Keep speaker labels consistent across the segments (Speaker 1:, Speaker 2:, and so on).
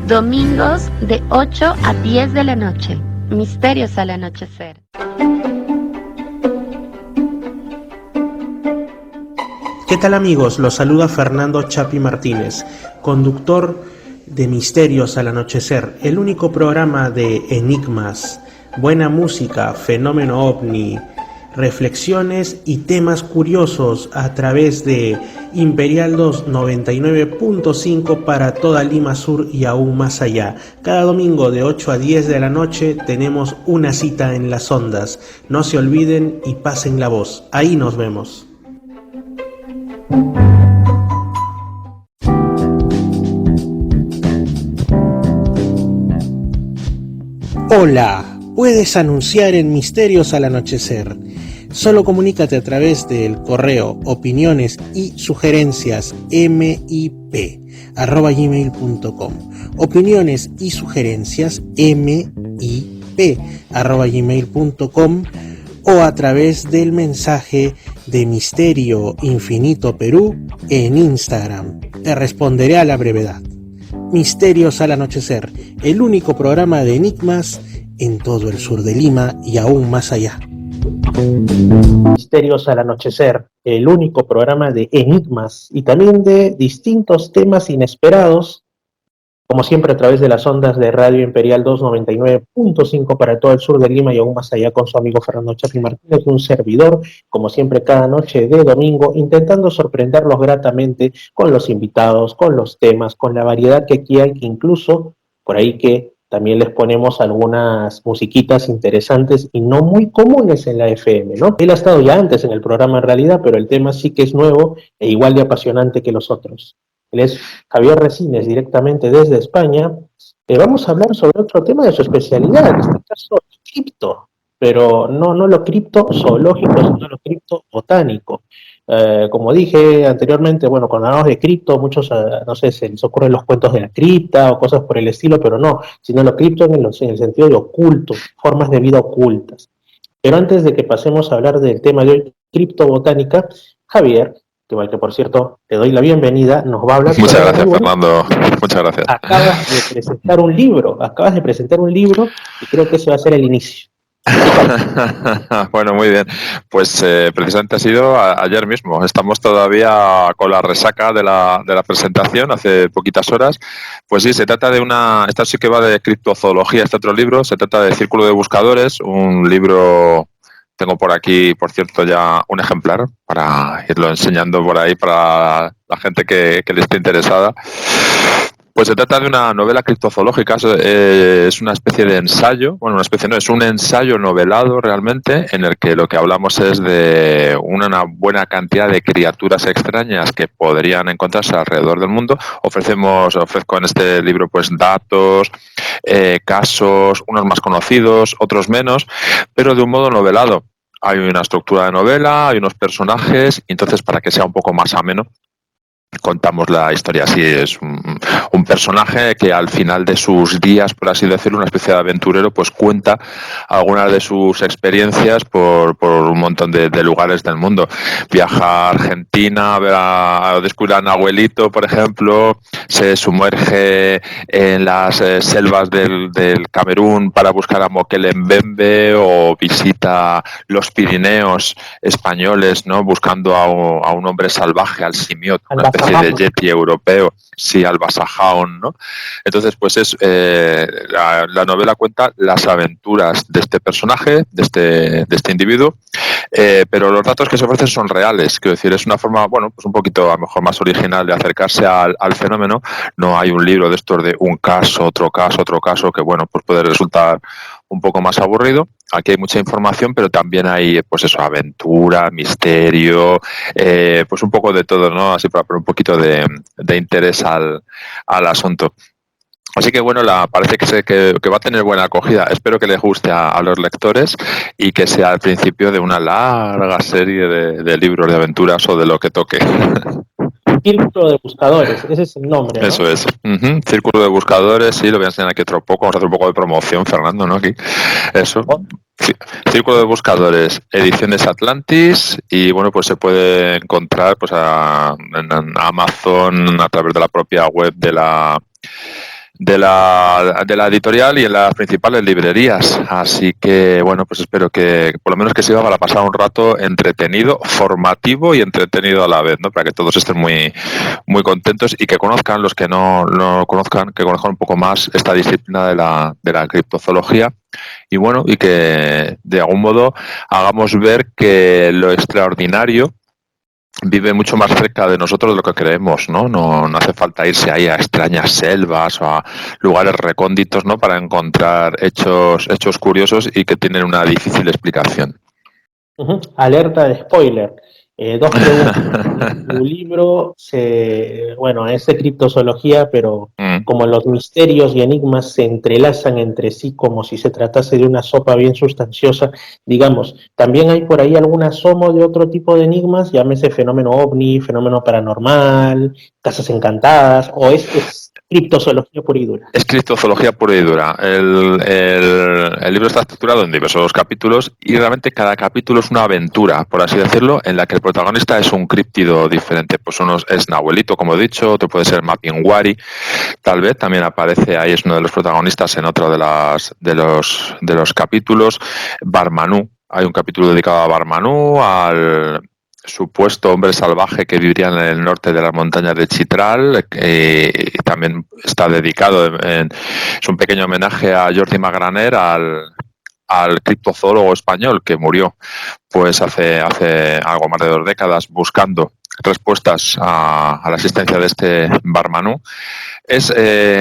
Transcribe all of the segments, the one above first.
Speaker 1: Domingos de 8 a 10 de la noche. Misterios al anochecer.
Speaker 2: ¿Qué tal, amigos? Los saluda Fernando Chapi Martínez, conductor de Misterios al Anochecer, el único programa de enigmas, buena música, fenómeno ovni, reflexiones y temas curiosos a través de Imperial 299.5 para toda Lima Sur y aún más allá. Cada domingo de 8 a 10 de la noche tenemos una cita en las ondas. No se olviden y pasen la voz. Ahí nos vemos. Hola, puedes anunciar en Misterios al Anochecer. Solo comunícate a través del correo opiniones y sugerencias mip@gmail.com. Opiniones y sugerencias mip@gmail.com o a través del mensaje de Misterio Infinito Perú en Instagram. Te responderé a la brevedad. Misterios al Anochecer, el único programa de enigmas en todo el sur de Lima y aún más allá. Misterios al Anochecer, el único programa de enigmas y también de distintos temas inesperados, como siempre a través de las ondas de Radio Imperial 299.5 para todo el sur de Lima y aún más allá, con su amigo Fernando Chapi Martínez, un servidor, como siempre cada noche de domingo, intentando sorprenderlos gratamente con los invitados, con los temas, con la variedad que aquí hay, que incluso por ahí que también les ponemos algunas musiquitas interesantes y no muy comunes en la FM, ¿no? Él ha estado ya antes en el programa en realidad, pero el tema sí que es nuevo e igual de apasionante que los otros. Él es Javier Resines, directamente desde España. Vamos a hablar sobre otro tema de su especialidad, en este caso, cripto, pero no lo cripto zoológico, sino lo cripto botánico. Como dije anteriormente, bueno, cuando hablamos de cripto, muchos, no sé, se les ocurren los cuentos de la cripta o cosas por el estilo, pero no, sino lo cripto en el sentido de oculto, formas de vida ocultas. Pero antes de que pasemos a hablar del tema de hoy, criptobotánica, Javier, que por cierto te doy la bienvenida, nos va a hablar
Speaker 3: Muchas
Speaker 2: sobre
Speaker 3: gracias, Fernando. Muchas gracias.
Speaker 2: Acabas de presentar un libro y creo que ese va a ser el inicio.
Speaker 3: Bueno, muy bien. Pues precisamente ha sido ayer mismo. Estamos todavía con la resaca de la presentación, hace poquitas horas. Pues sí, se trata de esta sí que va de criptozoología, este otro libro. Se trata de Círculo de Buscadores, un libro. Tengo por aquí, por cierto, ya un ejemplar para irlo enseñando por ahí para la gente que le esté interesada. Pues se trata de una novela criptozoológica, es una especie de ensayo, bueno, una especie no, es un ensayo novelado realmente, en el que lo que hablamos es de una buena cantidad de criaturas extrañas que podrían encontrarse alrededor del mundo. Ofrezco en este libro pues datos, casos, unos más conocidos, otros menos, pero de un modo novelado. Hay una estructura de novela, hay unos personajes, y entonces para que sea un poco más ameno, contamos la historia. Así es un personaje que al final de sus días, por así decirlo, una especie de aventurero, pues cuenta algunas de sus experiencias por un montón de lugares del mundo. Viaja a Argentina a descubrir a Nahuelito, por ejemplo, se sumerge en las selvas del Camerún para buscar a Mokele Mbembe, o visita los Pirineos españoles, ¿no? Buscando a un hombre salvaje, al simiot, una especie de yeti europeo, sí, al Basajaun, ¿no? Entonces, pues la novela cuenta las aventuras de este personaje, de este individuo, pero los datos que se ofrecen son reales. Quiero decir, es una forma, bueno, pues un poquito a lo mejor más original de acercarse al fenómeno. No hay un libro de estos de un caso, otro caso, que bueno, pues puede resultar un poco más aburrido. Aquí hay mucha información, pero también hay, pues eso, aventura, misterio, pues un poco de todo, ¿no? Así para poner un poquito de interés al asunto. Así que bueno, parece que va a tener buena acogida. Espero que les guste a los lectores y que sea el principio de una larga serie de libros de aventuras o de lo que toque.
Speaker 2: Círculo de Buscadores, ese es el nombre, ¿no?
Speaker 3: Eso es. Círculo de Buscadores, sí, lo voy a enseñar aquí otro poco. Vamos a hacer un poco de promoción, Fernando, ¿no? Aquí. Eso. Círculo de Buscadores, Ediciones Atlantis, y bueno, pues se puede encontrar pues en Amazon, a través de la propia web de la de la editorial y en las principales librerías. Así que, bueno, pues espero que por lo menos que sirva para pasar un rato entretenido, formativo y entretenido a la vez, ¿no? Para que todos estén muy, muy contentos y que conozcan, los que no conozcan, que conozcan un poco más esta disciplina de la criptozoología. Y bueno, y que de algún modo hagamos ver que lo extraordinario vive mucho más cerca de nosotros de lo que creemos, ¿no? No hace falta irse ahí a extrañas selvas o a lugares recónditos, ¿no? Para encontrar hechos curiosos y que tienen una difícil explicación.
Speaker 2: Alerta de spoiler. Dos preguntas. Tu libro es de criptozoología, pero como los misterios y enigmas se entrelazan entre sí como si se tratase de una sopa bien sustanciosa, digamos, ¿también hay por ahí algún asomo de otro tipo de enigmas? Llámese fenómeno ovni, fenómeno paranormal, casas encantadas, o es criptozoología pura y dura.
Speaker 3: Es criptozoología pura y dura. El libro está estructurado en diversos capítulos y realmente cada capítulo es una aventura, por así decirlo, en la que el protagonista es un críptido diferente. Pues uno es Nahuelito, como he dicho, otro puede ser Mapinguari, tal vez también aparece ahí, es uno de los protagonistas en otro de los capítulos. Barmanú, hay un capítulo dedicado a Barmanú, al supuesto hombre salvaje que viviría en el norte de las montañas de Chitral, también está dedicado, es un pequeño homenaje a Jordi Magraner, al criptozoólogo español que murió pues hace algo más de 2 décadas buscando respuestas a la existencia de este Barmanú. Es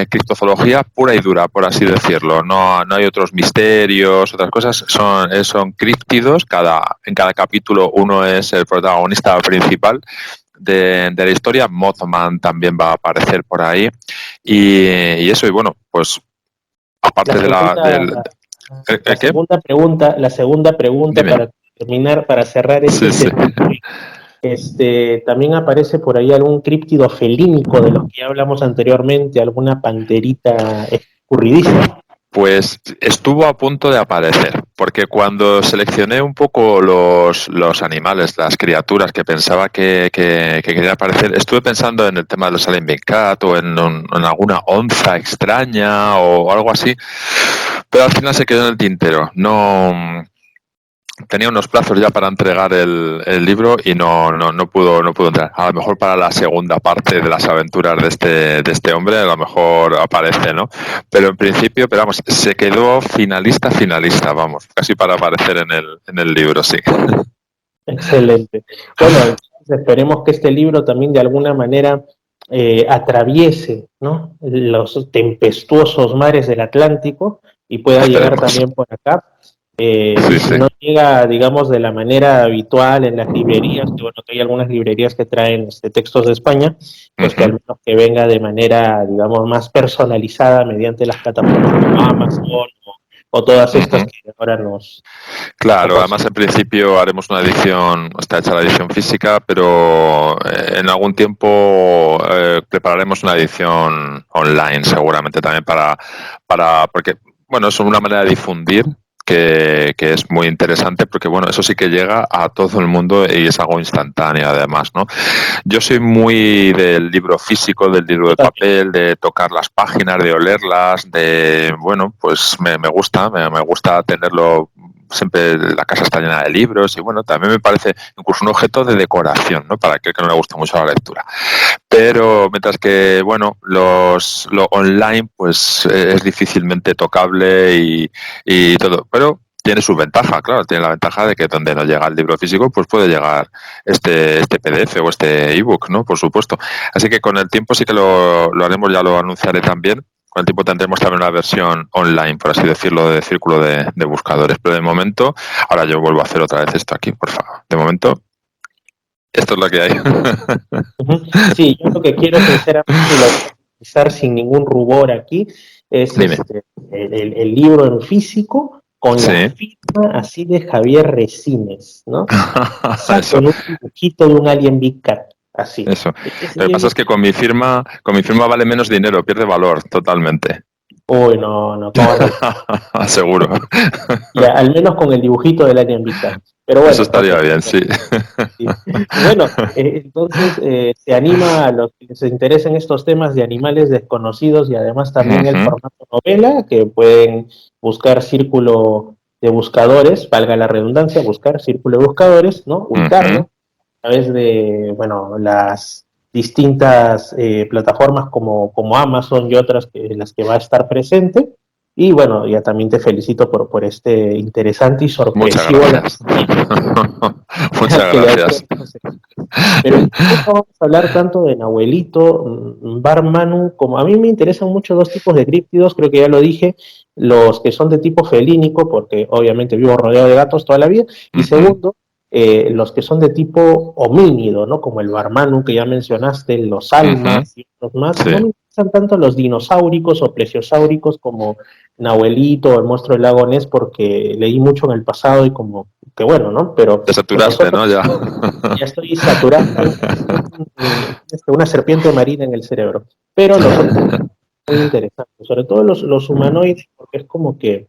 Speaker 3: criptozoología pura y dura, por así decirlo. No hay otros misterios, otras cosas. Son críptidos. En cada capítulo uno es el protagonista principal de la historia. Mothman también va a aparecer por ahí. Y eso, y bueno, pues aparte
Speaker 2: la segunda pregunta
Speaker 3: Dime.
Speaker 2: para terminar, para cerrar este tema. También aparece por ahí algún críptido felínico de los que ya hablamos anteriormente, alguna panterita escurridiza.
Speaker 3: Pues estuvo a punto de aparecer, porque cuando seleccioné un poco los animales, las criaturas que pensaba que querían aparecer, estuve pensando en el tema de los Alien Big Cat o en alguna onza extraña o algo así, pero al final se quedó en el tintero. No tenía unos plazos ya para entregar el libro y no pudo entrar. A lo mejor para la segunda parte de las aventuras de este hombre, a lo mejor aparece, ¿no? Pero en principio, vamos, se quedó finalista, vamos, casi para aparecer en el libro, sí.
Speaker 2: Excelente. Bueno, entonces esperemos que este libro también de alguna manera atraviese, ¿no?, los tempestuosos mares del Atlántico y pueda llegar también por acá. Si no llega, digamos, de la manera habitual en las librerías, que bueno, que hay algunas librerías que traen textos de España, pues que al menos que venga de manera, digamos, más personalizada mediante las plataformas como Amazon o todas estas que ahora nos...
Speaker 3: Claro, además en principio haremos una edición, está hecha la edición física, pero en algún tiempo prepararemos una edición online seguramente también porque, bueno, es una manera de difundir que es muy interesante porque, bueno, eso sí que llega a todo el mundo y es algo instantáneo además, ¿no? Yo soy muy del libro físico, del libro de papel, de tocar las páginas, de olerlas, bueno, pues me gusta tenerlo. Siempre la casa está llena de libros y bueno, también me parece incluso un objeto de decoración, ¿no? Para aquel que no le gusta mucho la lectura. Pero mientras que, bueno, lo online pues es difícilmente tocable y todo. Pero tiene su ventaja, claro, tiene la ventaja de que donde no llega el libro físico, pues puede llegar este PDF o este ebook, ¿no? Por supuesto. Así que con el tiempo sí que lo haremos, ya lo anunciaré también. Con el tiempo tendremos también una versión online, por así decirlo, de círculo de buscadores. Pero de momento, ahora yo vuelvo a hacer otra vez esto aquí, por favor. De momento, esto es lo que hay.
Speaker 2: Sí, yo lo que quiero sinceramente lo sin ningún rubor aquí es el libro en físico con la firma así de Javier Resines, ¿no? Con un dibujito de un Alien Big Cat. Así.
Speaker 3: Eso. Lo que pasa es que con mi firma vale menos dinero, pierde valor totalmente.
Speaker 2: Uy, no.
Speaker 3: Seguro.
Speaker 2: Ya, al menos con el dibujito del Alien Big Cat. Pero bueno,
Speaker 3: Eso estaría bien, sí.
Speaker 2: sí. Bueno, entonces se anima a los que se interesen estos temas de animales desconocidos y además también el
Speaker 3: Ujú,
Speaker 2: formato novela, que pueden buscar Círculo de Buscadores, valga la redundancia, buscar Círculo de Buscadores, ¿no?
Speaker 3: ujú.
Speaker 2: Ubicarlo a través de, bueno, las distintas plataformas como Amazon y otras en las que va a estar presente. Y bueno, ya también te felicito por este interesante y
Speaker 3: Muchas
Speaker 2: sorpresivo
Speaker 3: gracias.
Speaker 2: lanzamiento
Speaker 3: Muchas
Speaker 2: que le hacía
Speaker 3: gracias.
Speaker 2: José. Pero en este caso vamos a hablar tanto de Nahuelito, Bar Manu, como a mí me interesan mucho dos tipos de críptidos, creo que ya lo dije, los que son de tipo felínico, porque obviamente vivo rodeado de gatos toda la vida, y
Speaker 3: Ujú,
Speaker 2: segundo, los que son de tipo homínido, ¿no? Como el Bar Manu que ya mencionaste, los
Speaker 3: ujú.
Speaker 2: almas y otros más. No
Speaker 3: Sí.
Speaker 2: me interesan tanto los dinosauricos o plesiosáuricos como Nahuelito o el monstruo del lago Ness, porque leí mucho en el pasado y como que bueno, ¿no? Pero
Speaker 3: Te
Speaker 2: los
Speaker 3: saturaste, ¿no?
Speaker 2: otros
Speaker 3: Ya.
Speaker 2: ya estoy saturado, tengo una serpiente marina en el cerebro. Pero los otros muy interesantes, sobre todo los humanoides, porque es como que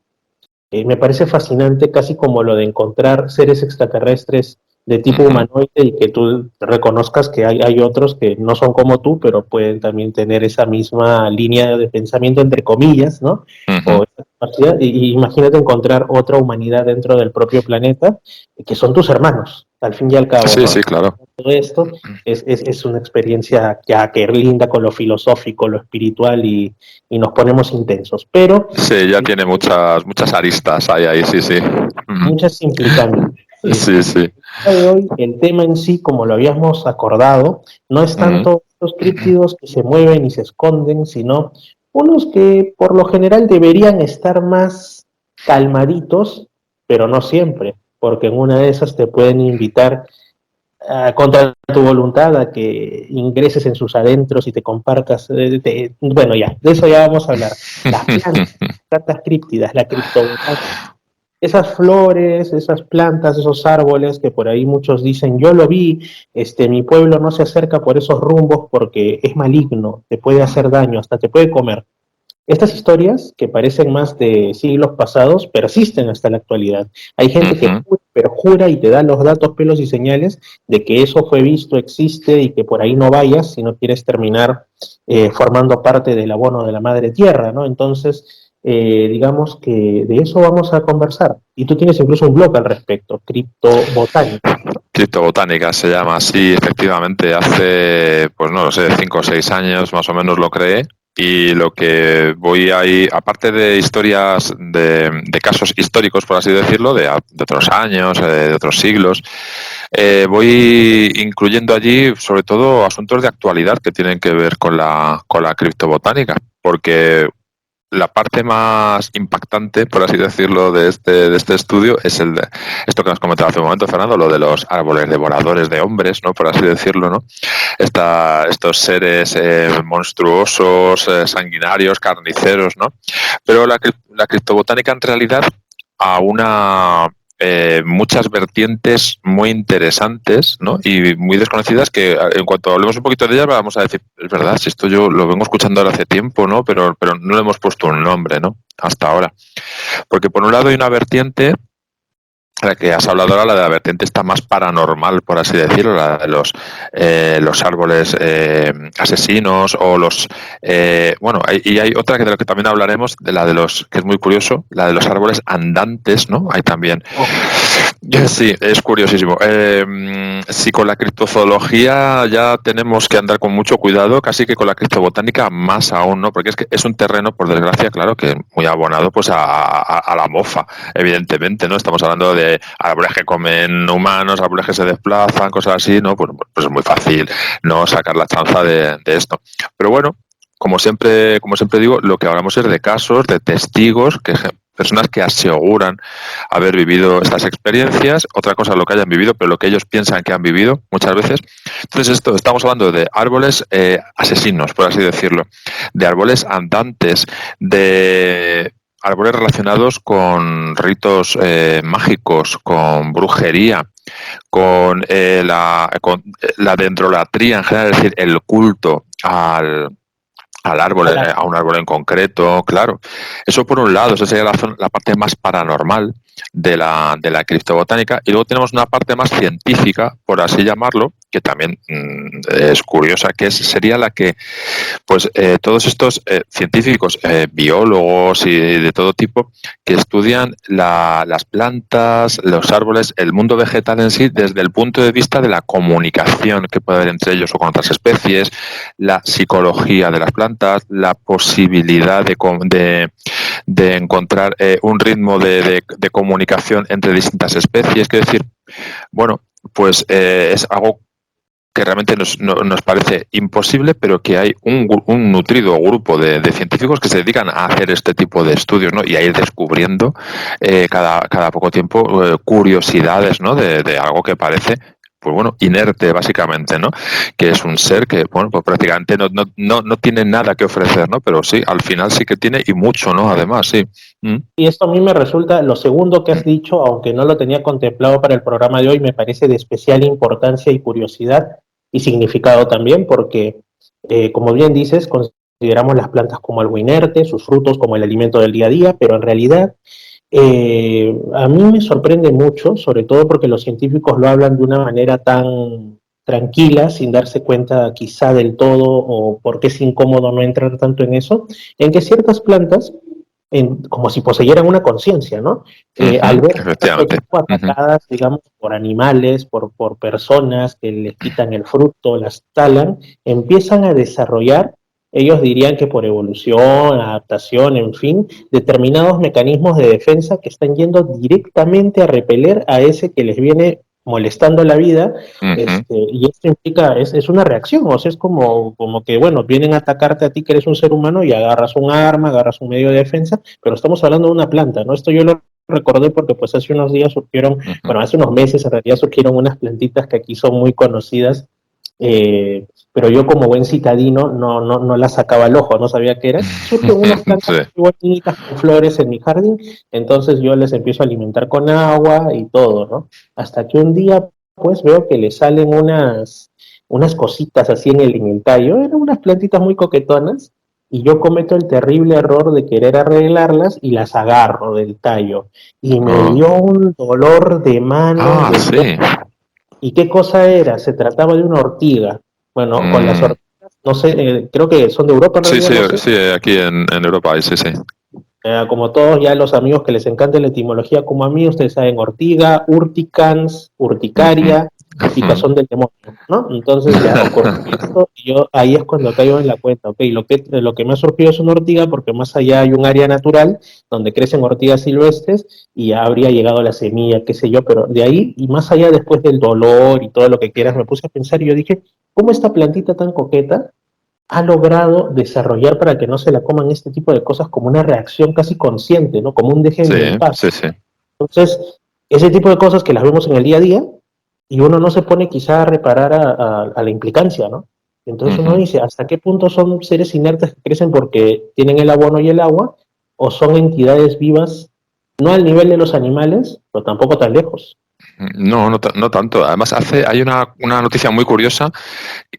Speaker 2: me parece fascinante, casi como lo de encontrar seres extraterrestres de tipo
Speaker 3: Ujú,
Speaker 2: humanoide y que tú reconozcas que hay otros que no son como tú, pero pueden también tener esa misma línea de pensamiento, entre comillas, ¿no?
Speaker 3: ujú.
Speaker 2: O esa capacidad, y imagínate encontrar otra humanidad dentro del propio planeta, que son tus hermanos, al fin y al cabo,
Speaker 3: Sí,
Speaker 2: ¿no?
Speaker 3: sí, claro.
Speaker 2: Todo esto es una experiencia ya que linda con lo filosófico, lo espiritual y nos ponemos intensos. Pero
Speaker 3: Sí, ya tiene muchas aristas ahí, sí, sí. Ujú.
Speaker 2: muchas implicancias.
Speaker 3: Sí, sí.
Speaker 2: El día de hoy, el tema en sí, como lo habíamos acordado, no es
Speaker 3: Ujú.
Speaker 2: tanto los críptidos que se mueven y se esconden, sino unos que por lo general deberían estar más calmaditos, pero no siempre, porque en una de esas te pueden invitar contra tu voluntad a que ingreses en sus adentros y te compartas. Bueno, ya, de eso ya vamos a hablar. Las plantas críptidas, la criptobotánica, esas flores, esas plantas, esos árboles que por ahí muchos dicen, yo lo vi, mi pueblo no se acerca por esos rumbos porque es maligno, te puede hacer daño, hasta te puede comer. Estas historias, que parecen más de siglos pasados, persisten hasta la actualidad. Hay gente que
Speaker 3: Ujú.
Speaker 2: perjura y te da los datos, pelos y señales de que eso fue visto, existe y que por ahí no vayas si no quieres terminar formando parte del abono de la madre tierra, ¿no? Entonces, digamos que de eso vamos a conversar. Y tú tienes incluso un blog al respecto, Criptobotánica.
Speaker 3: Criptobotánica se llama así, efectivamente. Hace, pues no lo sé, 5 o 6 años más o menos lo creé. Y lo que voy ahí, aparte de historias de casos históricos, por así decirlo, de otros años, de otros siglos, voy incluyendo allí sobre todo asuntos de actualidad que tienen que ver con la criptobotánica. Porque la parte más impactante, por así decirlo, de este estudio es esto que nos comentaba hace un momento, Fernando, lo de los árboles devoradores de hombres, ¿no? Por así decirlo, ¿no? Estos seres monstruosos, sanguinarios, carniceros, ¿no? Pero la criptobotánica en realidad a una muchas vertientes muy interesantes, ¿no? Y muy desconocidas que en cuanto hablemos un poquito de ellas vamos a decir, es verdad, si esto yo lo vengo escuchando ahora hace tiempo, ¿no? Pero no le hemos puesto un nombre, ¿no? Hasta ahora. Porque por un lado hay una vertiente, la que has hablado ahora, la de la vertiente está más paranormal, por así decirlo, la de los árboles asesinos o los... bueno, y hay otra que de la que también hablaremos, de la de los, que es muy curioso, la de los árboles andantes, ¿no? Hay también.
Speaker 2: Oh,
Speaker 3: Sí, es curiosísimo. Si con la criptozoología ya tenemos que andar con mucho cuidado, casi que con la criptobotánica más aún, ¿no? Porque es que es un terreno, por desgracia, claro, que es muy abonado pues a la mofa, evidentemente, ¿no? Estamos hablando de árboles que comen humanos, árboles que se desplazan, cosas así, ¿no? Pues es muy fácil no sacar la chanza de esto. Pero bueno, como siempre digo, lo que hablamos es de casos, de testigos, personas que aseguran haber vivido estas experiencias, otra cosa lo que hayan vivido, pero lo que ellos piensan que han vivido muchas veces. Entonces estamos hablando de árboles asesinos, por así decirlo, de árboles andantes, de árboles relacionados con ritos mágicos, con brujería, con la dendrolatría en general, es decir, el culto al árbol, a un árbol en concreto, claro. Eso por un lado, esa sería la parte más paranormal de la criptobotánica. Y luego tenemos una parte más científica, por así llamarlo, que también es curiosa, que sería la que pues todos estos científicos, biólogos y de todo tipo, que estudian las plantas, los árboles, el mundo vegetal en sí, desde el punto de vista de la comunicación que puede haber entre ellos o con otras especies, la psicología de las plantas, la posibilidad de encontrar un ritmo de comunicación entre distintas especies. Es decir, bueno, pues es algo que realmente nos parece imposible, pero que hay un nutrido grupo de científicos que se dedican a hacer este tipo de estudios, ¿no? Y a ir descubriendo cada poco tiempo curiosidades, ¿no? De algo que parece, pues bueno, inerte básicamente, ¿no? Que es un ser que, bueno, pues prácticamente no tiene nada que ofrecer, ¿no? Pero sí, al final sí que tiene y mucho, ¿no? Además, sí.
Speaker 2: Y esto a mí me resulta, lo segundo que has dicho, aunque no lo tenía contemplado para el programa de hoy, me parece de especial importancia y curiosidad y significado también, porque, como bien dices, consideramos las plantas como algo inerte, sus frutos como el alimento del día a día, pero en realidad a mí me sorprende mucho, sobre todo porque los científicos lo hablan de una manera tan tranquila, sin darse cuenta quizá del todo, o porque es incómodo no entrar tanto en eso, en que ciertas plantas como si poseyeran una conciencia, ¿no? Al ver
Speaker 3: Efectivamente.
Speaker 2: atacadas, digamos, por animales, por personas que les quitan el fruto, las talan, empiezan a desarrollar, ellos dirían que por evolución, adaptación, en fin, determinados mecanismos de defensa que están yendo directamente a repeler a ese que les viene molestando la vida, y esto implica, es una reacción, o sea, es como que, bueno, vienen a atacarte a ti que eres un ser humano y agarras un arma, agarras un medio de defensa, pero estamos hablando de una planta, ¿no? Esto yo lo recordé porque pues hace unos días surgieron, bueno, hace unos meses en realidad surgieron unas plantitas que aquí son muy conocidas, pero yo como buen citadino no las sacaba al ojo, no sabía qué era. Surgen unas plantas muy bonitas con flores en mi jardín, entonces yo les empiezo a alimentar con agua y todo, ¿no? Hasta que un día pues veo que le salen unas cositas así en el tallo, eran unas plantitas muy coquetonas, y yo cometo el terrible error de querer arreglarlas y las agarro del tallo. Y me dio un dolor de mano.
Speaker 3: Sí.
Speaker 2: ¿Y qué cosa era? Se trataba de una ortiga. Bueno, con las ortigas, no sé, creo que son de Europa en realidad.
Speaker 3: Sí,
Speaker 2: no sé.
Speaker 3: sí, aquí en Europa, sí, sí.
Speaker 2: Como todos ya los amigos que les encanta la etimología como a mí, ustedes saben ortiga, urticans, urticaria, picazón del demonio, ¿no? Entonces ya ocurre esto y yo ahí es cuando caigo en la cuenta, ok, lo que me ha surgido es una ortiga porque más allá hay un área natural donde crecen ortigas silvestres y ya habría llegado la semilla, qué sé yo, pero de ahí y más allá después del dolor y todo lo que quieras, me puse a pensar y yo dije, ¿cómo esta plantita tan coqueta ha logrado desarrollar para que no se la coman este tipo de cosas como una reacción casi consciente, ¿no? Como un déjenme en paz?
Speaker 3: Sí.
Speaker 2: Entonces, ese tipo de cosas que las vemos en el día a día y uno no se pone quizá a reparar a la implicancia, ¿no? Entonces uno dice, ¿hasta qué punto son seres inertes que crecen porque tienen el abono y el agua o son entidades vivas, no al nivel de los animales, pero tampoco tan lejos?
Speaker 3: No tanto. Además, hay una noticia muy curiosa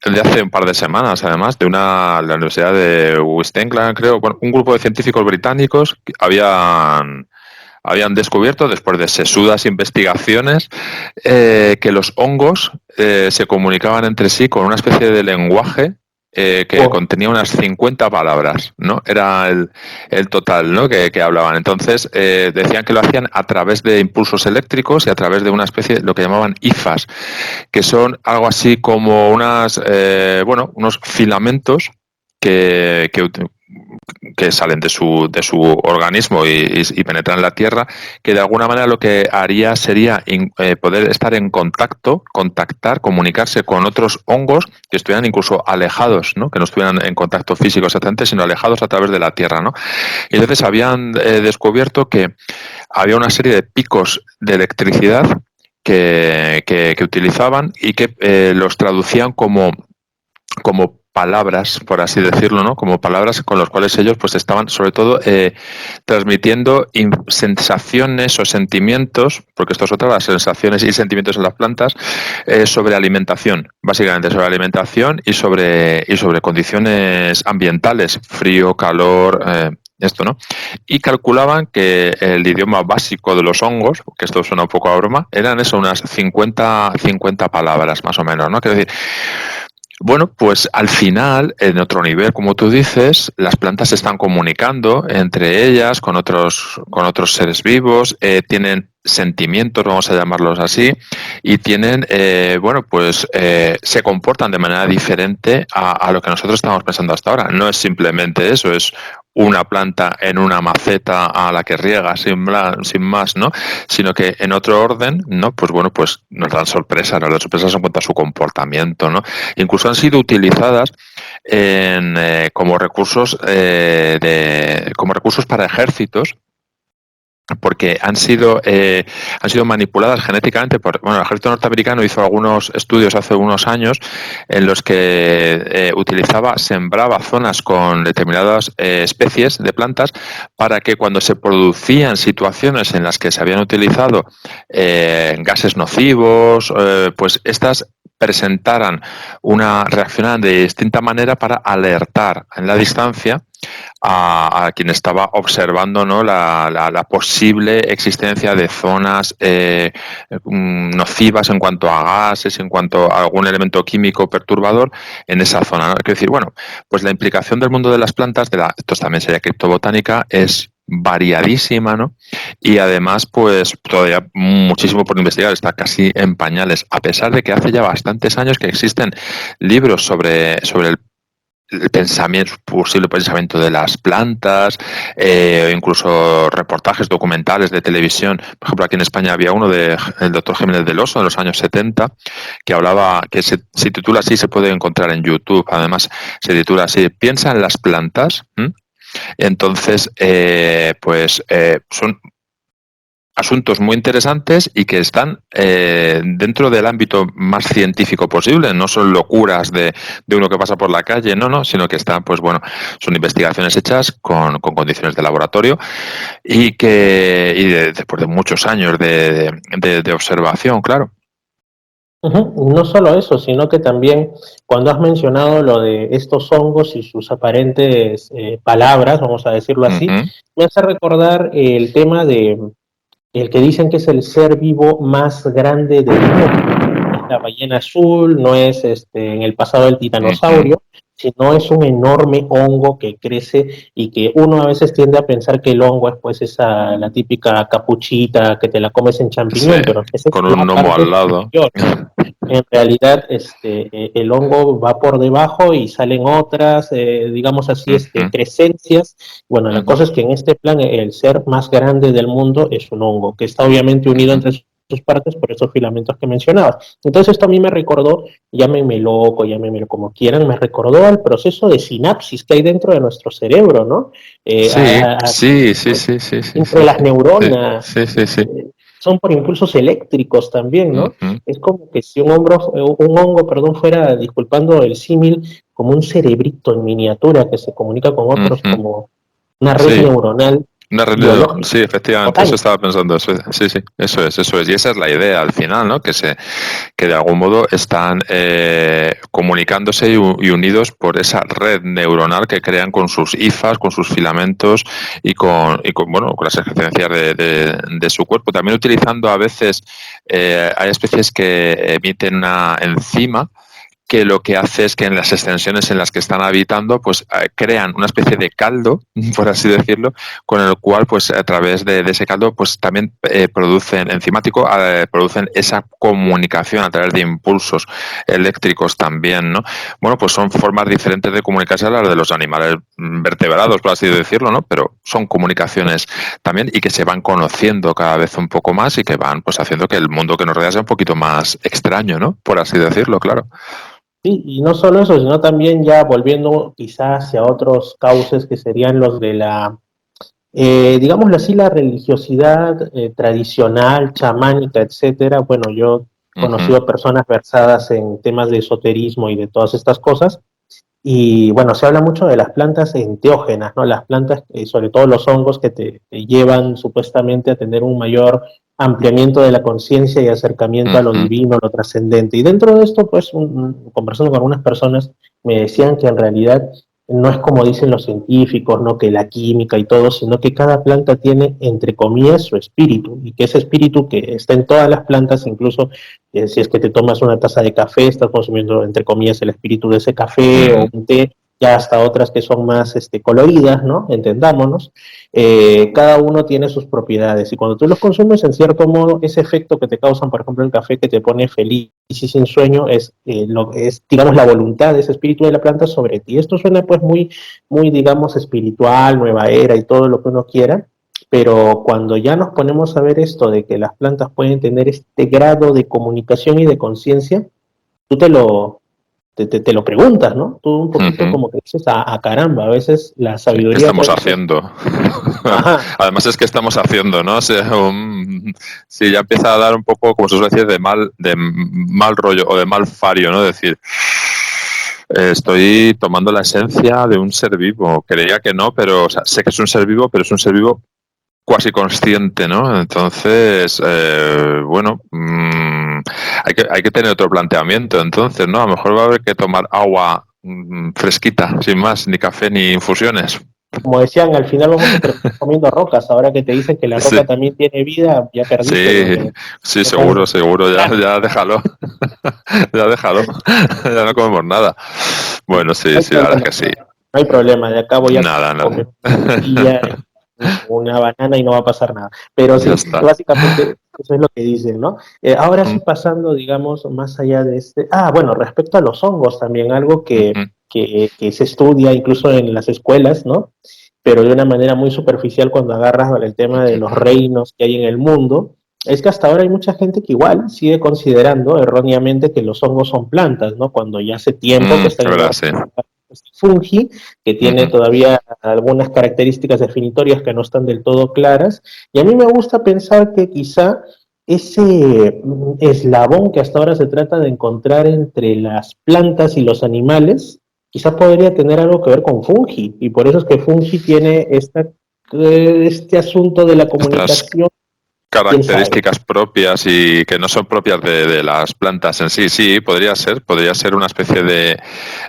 Speaker 3: de hace un par de semanas, además, de la Universidad de West England, creo, bueno, un grupo de científicos británicos que habían descubierto, después de sesudas investigaciones, que los hongos se comunicaban entre sí con una especie de lenguaje que contenía unas 50 palabras, ¿no? Era el total, ¿no? que hablaban. Entonces, decían que lo hacían a través de impulsos eléctricos y a través de una especie, lo que llamaban hifas, que son algo así como unos filamentos que salen de su organismo y penetran en la tierra, que de alguna manera lo que haría sería poder estar en contactar, comunicarse con otros hongos que estuvieran incluso alejados, ¿no? Que no estuvieran en contacto físico exactamente, sino alejados a través de la tierra, ¿no? Y entonces habían descubierto que había una serie de picos de electricidad que utilizaban y que los traducían como palabras, por así decirlo, ¿no? Como palabras con las cuales ellos pues estaban sobre todo transmitiendo sensaciones o sentimientos, porque esto es otra, las sensaciones y sentimientos en las plantas, sobre alimentación, básicamente sobre alimentación y sobre condiciones ambientales, frío, calor, esto, ¿no? Y calculaban que el idioma básico de los hongos, que esto suena un poco a broma, eran eso, unas 50 palabras más o menos, ¿no? Quiero decir, bueno, pues al final, en otro nivel, como tú dices, las plantas se están comunicando entre ellas, con otros seres vivos, tienen sentimientos, vamos a llamarlos así, y tienen, se comportan de manera diferente a lo que nosotros estamos pensando hasta ahora. No es simplemente eso, es una planta en una maceta a la que riega sin más, ¿no? Sino que en otro orden, ¿no? Pues bueno, pues nos dan sorpresas en cuanto a su comportamiento, ¿no? Incluso han sido utilizadas como recursos para ejércitos, porque han sido manipuladas genéticamente el ejército norteamericano hizo algunos estudios hace unos años en los que sembraba zonas con determinadas especies de plantas para que cuando se producían situaciones en las que se habían utilizado gases nocivos, pues estas reaccionaran de distinta manera para alertar en la distancia a quien estaba observando, ¿no? la posible existencia de zonas nocivas en cuanto a gases, en cuanto a algún elemento químico perturbador en esa zona, ¿no? Quiero decir, bueno, pues la implicación del mundo de las plantas, esto también sería criptobotánica, es variadísima, ¿no? Y además, pues todavía muchísimo por investigar, está casi en pañales, a pesar de que hace ya bastantes años que existen libros sobre el posible pensamiento de las plantas, incluso reportajes documentales de televisión. Por ejemplo, aquí en España había uno del doctor Jiménez del Oso de los años 70 que hablaba, que se titula así, se puede encontrar en YouTube, además se titula así, piensa en las plantas. Entonces, son asuntos muy interesantes y que están dentro del ámbito más científico posible, no son locuras de uno que pasa por la calle, no, sino que están, pues bueno, son investigaciones hechas con condiciones de laboratorio y después de muchos años de observación, claro.
Speaker 2: No solo eso, sino que también cuando has mencionado lo de estos hongos y sus aparentes palabras, vamos a decirlo así, me hace recordar el tema de el que dicen que es el ser vivo más grande del mundo. Es la ballena azul, no es en el pasado el titanosaurio, sino es un enorme hongo que crece y que uno a veces tiende a pensar que el hongo es pues la típica capuchita que te la comes en champiñón,
Speaker 3: Sí,
Speaker 2: pero ese
Speaker 3: con
Speaker 2: es
Speaker 3: un gnomo al lado.
Speaker 2: En realidad, el hongo va por debajo y salen otras, digamos así, crecencias. Bueno, la cosa es que en este plan el ser más grande del mundo es un hongo, que está obviamente unido entre sus partes por esos filamentos que mencionabas. Entonces esto a mí me recordó, llámenme loco, llámenme como quieran, me recordó al proceso de sinapsis que hay dentro de nuestro cerebro, ¿no?
Speaker 3: Sí.
Speaker 2: Entre las neuronas.
Speaker 3: Sí.
Speaker 2: Son por impulsos eléctricos también, ¿no? Es como que si un hongo, perdón, fuera, disculpando el símil, como un cerebrito en miniatura que se comunica con otros como una red neuronal.
Speaker 3: Una red
Speaker 2: biológica.
Speaker 3: sí, efectivamente, eso estaba pensando. Sí, eso es. Y esa es la idea al final, ¿no? Que de algún modo están comunicándose y unidos por esa red neuronal que crean con sus hifas, con sus filamentos y con las exigencias de su cuerpo. También utilizando a veces, hay especies que emiten una enzima que lo que hace es que en las extensiones en las que están habitando, pues crean una especie de caldo, por así decirlo, con el cual, pues a través de ese caldo, pues también producen esa comunicación a través de impulsos eléctricos también, ¿no? Bueno, pues son formas diferentes de comunicarse a las de los animales vertebrados, por así decirlo, ¿no? Pero son comunicaciones también y que se van conociendo cada vez un poco más y que van, pues haciendo que el mundo que nos rodea sea un poquito más extraño, ¿no? Por así decirlo, claro.
Speaker 2: Sí, y no solo eso, sino también ya volviendo quizás hacia otros cauces que serían los de la, digámoslo así, la religiosidad tradicional, chamánica, etcétera. Bueno, yo he conocido personas versadas en temas de esoterismo y de todas estas cosas, Y bueno, se habla mucho de las plantas enteógenas, ¿no? Las plantas, sobre todo los hongos que te llevan supuestamente a tener un mayor ampliamiento de la conciencia y acercamiento a lo divino, a lo trascendente. Y dentro de esto, pues, conversando con algunas personas, me decían que en realidad no es como dicen los científicos, ¿no? Que la química y todo, sino que cada planta tiene, entre comillas, su espíritu, y que ese espíritu que está en todas las plantas, incluso si es que te tomas una taza de café, estás consumiendo, entre comillas, el espíritu de ese café o un té, ya hasta otras que son más coloridas, ¿no? Entendámonos. Cada uno tiene sus propiedades y cuando tú los consumes, en cierto modo, ese efecto que te causan, por ejemplo, el café que te pone feliz y sin sueño, es, digamos, la voluntad de ese espíritu de la planta sobre ti. Esto suena pues muy, muy, digamos, espiritual, nueva era y todo lo que uno quiera, pero cuando ya nos ponemos a ver esto de que las plantas pueden tener este grado de comunicación y de conciencia, tú te lo preguntas, ¿no? Tú un poquito como que dices, caramba, a veces la
Speaker 3: Sí, ¿qué
Speaker 2: sabiduría
Speaker 3: estamos
Speaker 2: puede ser...
Speaker 3: haciendo?
Speaker 2: Ajá.
Speaker 3: Además es que estamos haciendo, ¿no? Si ya empieza a dar un poco, como se suele decir, de mal rollo o de mal fario, ¿no? Decir, estoy tomando la esencia de un ser vivo. Creía que no, pero o sea, sé que es un ser vivo, pero es un ser vivo cuasi consciente, ¿no? Entonces, bueno, hay que tener otro planteamiento. Entonces, ¿no? A lo mejor va a haber que tomar agua fresquita, sin más, ni café ni infusiones.
Speaker 2: Como decían, al final vamos a terminar comiendo rocas. Ahora que te dicen que la
Speaker 3: Sí,
Speaker 2: roca también tiene vida, ya perdiste,
Speaker 3: sí,
Speaker 2: porque
Speaker 3: sí,
Speaker 2: están...
Speaker 3: seguro, ya déjalo, ya déjalo, ya no comemos nada. Bueno,
Speaker 2: No
Speaker 3: sí,
Speaker 2: hay
Speaker 3: sí, la verdad
Speaker 2: problema,
Speaker 3: es que sí.
Speaker 2: no hay problema. De acá voy a
Speaker 3: Nada.
Speaker 2: comer una frutilla, una banana y no va a pasar nada. Pero
Speaker 3: Ya
Speaker 2: sí,
Speaker 3: está.
Speaker 2: básicamente eso es lo que dicen, ¿no? Ahora sí pasando, digamos, más allá de este... bueno, respecto a los hongos también, algo que se estudia incluso en las escuelas, ¿no? Pero de una manera muy superficial cuando agarras el tema de los reinos que hay en el mundo, es que hasta ahora hay mucha gente que igual sigue considerando erróneamente que los hongos son plantas, ¿no? Cuando ya hace tiempo que
Speaker 3: Es
Speaker 2: están
Speaker 3: verdad,
Speaker 2: en
Speaker 3: sí.
Speaker 2: fungi, que tiene todavía algunas características definitorias que no están del todo claras, y a mí me gusta pensar que quizá ese eslabón que hasta ahora se trata de encontrar entre las plantas y los animales, quizá podría tener algo que ver con fungi, y por eso es que fungi tiene este asunto de la
Speaker 3: Estas
Speaker 2: comunicación, quién sabe.
Speaker 3: características propias y que no son propias de las plantas en sí. Sí, podría ser una especie de,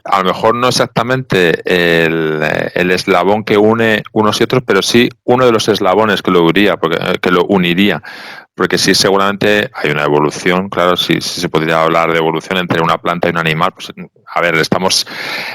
Speaker 3: a lo mejor no exactamente el eslabón que une unos y otros, pero sí uno de los eslabones que lo uniría, porque sí, seguramente hay una evolución, claro, sí se podría hablar de evolución entre una planta y un animal. Pues, a ver,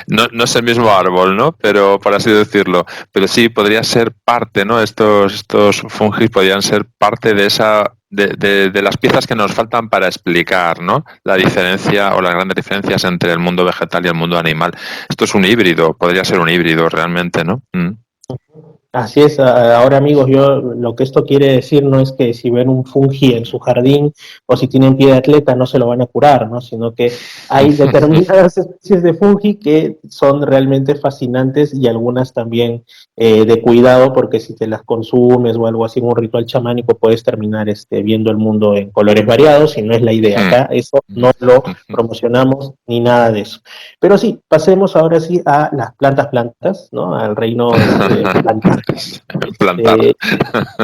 Speaker 3: no es el mismo árbol, ¿no? Pero, por así decirlo, pero sí podría ser parte, ¿no? Estos fungis podrían ser parte de esa, de las piezas que nos faltan para explicar, ¿no? La diferencia o las grandes diferencias entre el mundo vegetal y el mundo animal. Esto es un híbrido, podría ser un híbrido realmente, ¿no?
Speaker 2: Así es, ahora amigos, yo lo que esto quiere decir no es que si ven un fungi en su jardín o si tienen pie de atleta no se lo van a curar, ¿no? Sino que hay determinadas especies de fungi que son realmente fascinantes y algunas también de cuidado porque si te las consumes o algo así en un ritual chamánico puedes terminar viendo el mundo en colores variados y no es la idea. Acá eso no lo promocionamos ni nada de eso. Pero sí, pasemos ahora sí a las plantas, ¿no? Al reino plantas.
Speaker 3: Plantar.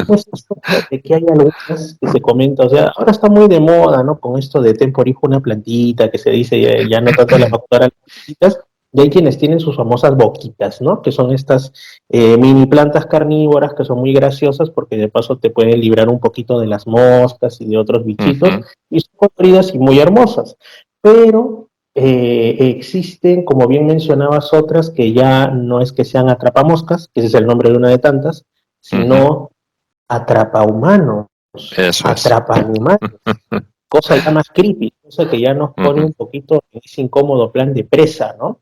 Speaker 2: Pues esto de que hay algunas que se comenta, o sea, ahora está muy de moda, ¿no? Con esto de ten por hijo una plantita, que se dice ya no tanto la factura las plantitas, y hay quienes tienen sus famosas boquitas, ¿no? Que son estas mini plantas carnívoras que son muy graciosas porque de paso te pueden librar un poquito de las moscas y de otros bichitos, y son coloridas y muy hermosas. Pero existen, como bien mencionabas, otras que ya no es que sean atrapamoscas, que ese es el nombre de una de tantas, sino atrapa humanos,
Speaker 3: Eso es.
Speaker 2: atrapa animales, cosa ya más creepy, cosa que ya nos pone un poquito en ese incómodo plan de presa, ¿no?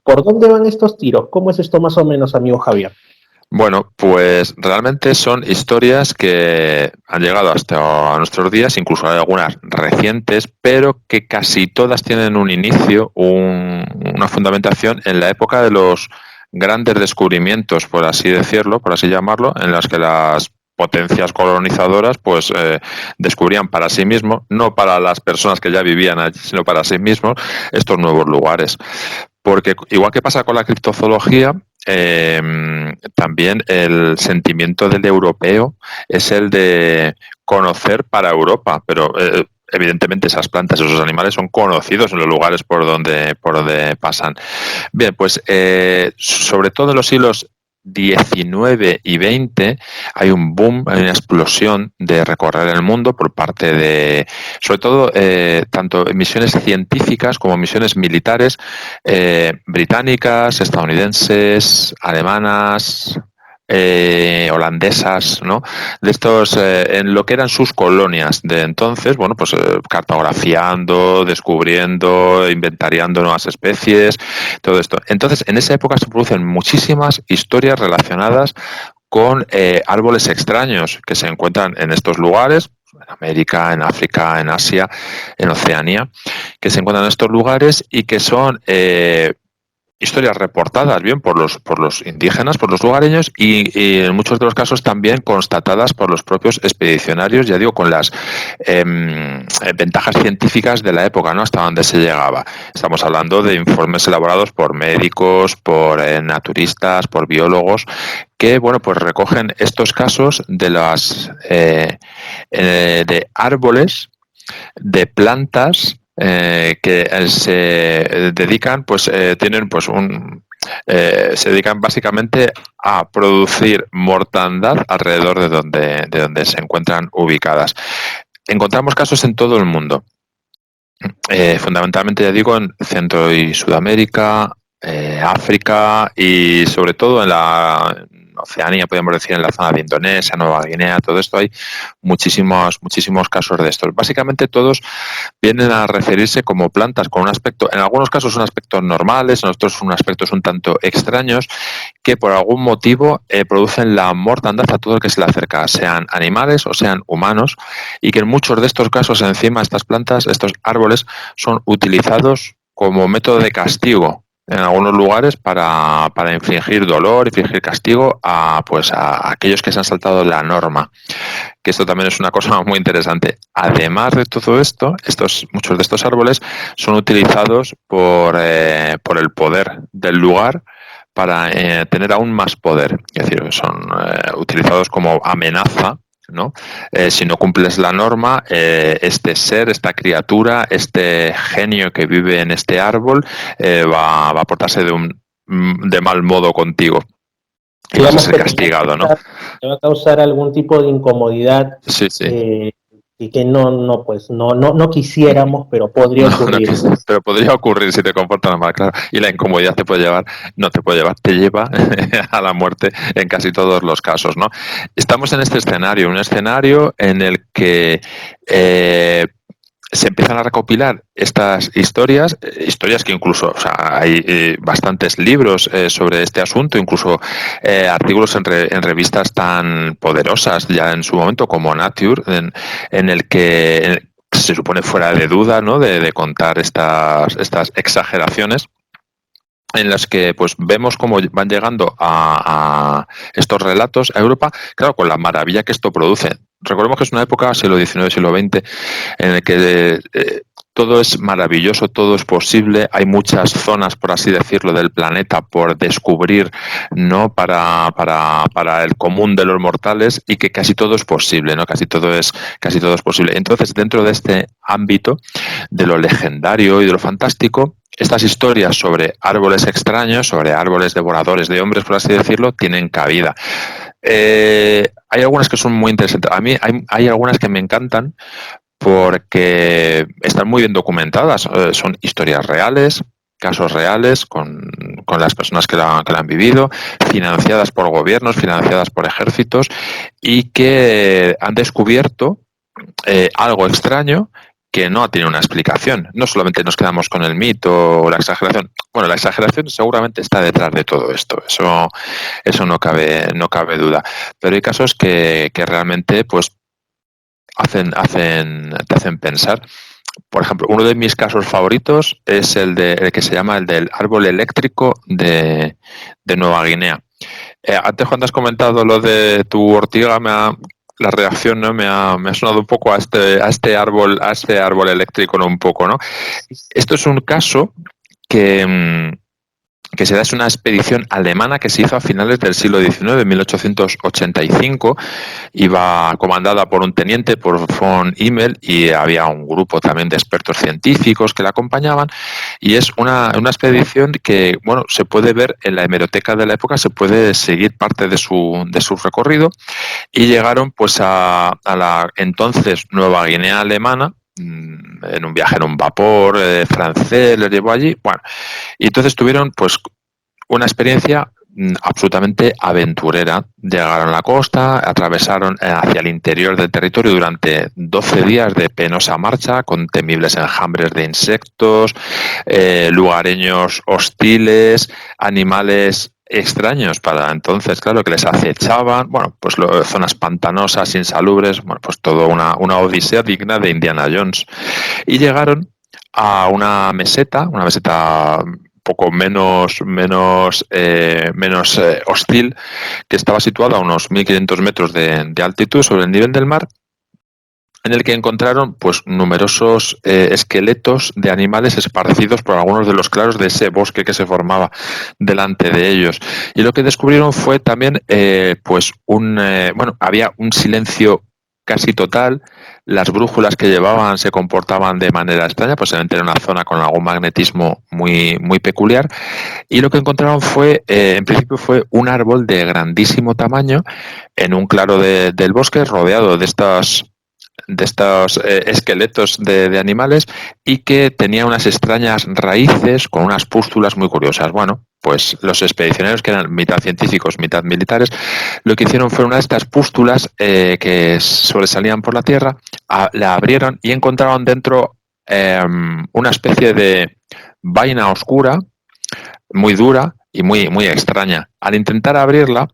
Speaker 2: ¿Por dónde van estos tiros? ¿Cómo es esto más o menos, amigo Javier?
Speaker 3: Bueno, pues realmente son historias que han llegado hasta nuestros días, incluso hay algunas recientes, pero que casi todas tienen un inicio, una fundamentación en la época de los grandes descubrimientos, por así decirlo, por así llamarlo, en las que las potencias colonizadoras pues descubrían para sí mismos, no para las personas que ya vivían allí, sino para sí mismos, estos nuevos lugares. porque igual que pasa con la criptozoología, también el sentimiento del europeo es el de conocer para Europa, pero evidentemente esas plantas, esos animales son conocidos en los lugares por donde pasan. Bien, pues sobre todo en los siglos 19 y 20 hay un boom, hay una explosión de recorrer el mundo por parte de, sobre todo, tanto misiones científicas como misiones militares, británicas, estadounidenses, alemanas, holandesas, ¿no? De estos, en lo que eran sus colonias de entonces, bueno, pues cartografiando, descubriendo, inventariando nuevas especies, todo esto. Entonces, en esa época se producen muchísimas historias relacionadas con árboles extraños que se encuentran en estos lugares, en América, en África, en Asia, en Oceanía, que se encuentran en estos lugares y que son historias reportadas bien por los indígenas, por los lugareños y en muchos de los casos también constatadas por los propios expedicionarios, ya digo, con las ventajas científicas de la época, ¿no? Hasta donde se llegaba. Estamos hablando de informes elaborados por médicos, por naturistas, por biólogos, que bueno, pues recogen estos casos de las de árboles, de plantas que se dedican, pues tienen pues se dedican básicamente a producir mortandad alrededor de donde se encuentran ubicadas. Encontramos casos en todo el mundo, fundamentalmente, ya digo, en Centro y Sudamérica, África y sobre todo en la Oceanía, podemos decir, en la zona de Indonesia, Nueva Guinea, todo esto hay muchísimos casos de estos. Básicamente todos vienen a referirse como plantas con un aspecto, en algunos casos son aspectos normales, en otros son aspectos un tanto extraños, que por algún motivo producen la mortandad a todo el que se le acerca, sean animales o sean humanos, y que en muchos de estos casos encima estas plantas, estos árboles, son utilizados como método de castigo en algunos lugares para infligir dolor, infligir castigo a aquellos que se han saltado la norma. Que esto también es una cosa muy interesante. Además de todo esto, muchos de estos árboles son utilizados por el poder del lugar para tener aún más poder. Es decir, son utilizados como amenaza, ¿no? Si no cumples la norma, este ser, esta criatura, este genio que vive en este árbol va a portarse de mal modo contigo. Y vas a ser castigado, ¿no?
Speaker 2: Te va a causar algún tipo de incomodidad.
Speaker 3: Sí, sí.
Speaker 2: Y que no quisiéramos, pero podría ocurrir.
Speaker 3: Pero podría ocurrir si te comportas mal, claro. Y la incomodidad te lleva a la muerte en casi todos los casos, ¿no? Estamos en este escenario, un escenario en el que se empiezan a recopilar estas historias que incluso, o sea, hay bastantes libros sobre este asunto, incluso artículos en revistas tan poderosas ya en su momento como Nature, en el que se supone fuera de duda, ¿no? de contar estas exageraciones, en las que pues vemos cómo van llegando a estos relatos a Europa, claro, con la maravilla que esto produce. Recordemos que es una época, siglo XIX, siglo XX, en el que todo es maravilloso, todo es posible, hay muchas zonas, por así decirlo, del planeta por descubrir, ¿no? para el común de los mortales, y que casi todo es posible, ¿no? Casi todo es posible. Entonces, dentro de este ámbito de lo legendario y de lo fantástico, estas historias sobre árboles extraños, sobre árboles devoradores de hombres, por así decirlo, tienen cabida. Hay algunas que son muy interesantes. A mí hay algunas que me encantan porque están muy bien documentadas. Son historias reales, casos reales con las personas que la han vivido, financiadas por gobiernos, financiadas por ejércitos, y que han descubierto algo extraño que no ha tenido una explicación. No solamente nos quedamos con el mito o la exageración. Bueno, la exageración seguramente está detrás de todo esto. Eso no cabe duda. Pero hay casos que realmente pues te hacen pensar. Por ejemplo, uno de mis casos favoritos es el que se llama el del árbol eléctrico de Nueva Guinea. Antes, cuando has comentado lo de tu ortiga, la reacción, ¿no? me ha sonado un poco a este árbol eléctrico, ¿no? Un poco, ¿no? Esto es un caso que que es una expedición alemana que se hizo a finales del siglo XIX, en 1885. Iba comandada por un teniente, por von Immel, y había un grupo también de expertos científicos que la acompañaban. Y es una expedición que, bueno, se puede ver en la hemeroteca de la época, se puede seguir parte de su recorrido. Y llegaron pues a la entonces Nueva Guinea alemana, en un viaje en un vapor francés, les llevó allí. Bueno, y entonces tuvieron pues una experiencia absolutamente aventurera. Llegaron a la costa, atravesaron hacia el interior del territorio durante 12 días de penosa marcha, con temibles enjambres de insectos, lugareños hostiles, animales extraños para entonces, claro, que les acechaban, bueno, pues zonas pantanosas, insalubres, bueno, pues todo una odisea digna de Indiana Jones. Y llegaron a una meseta poco menos hostil, que estaba situada a unos 1.500 metros de altitud sobre el nivel del mar, en el que encontraron pues numerosos esqueletos de animales esparcidos por algunos de los claros de ese bosque que se formaba delante de ellos. Y lo que descubrieron fue también pues había un silencio casi total. Las brújulas que llevaban se comportaban de manera extraña, posiblemente en una zona con algún magnetismo muy, muy peculiar. Y lo que encontraron fue, en principio, fue un árbol de grandísimo tamaño en un claro del bosque, rodeado de estos esqueletos de animales, y que tenía unas extrañas raíces con unas pústulas muy curiosas. Bueno, pues los expedicionarios, que eran mitad científicos, mitad militares, lo que hicieron fue una de estas pústulas que sobresalían por la tierra, la abrieron y encontraron dentro una especie de vaina oscura, muy dura y muy, muy extraña. Al intentar abrirla,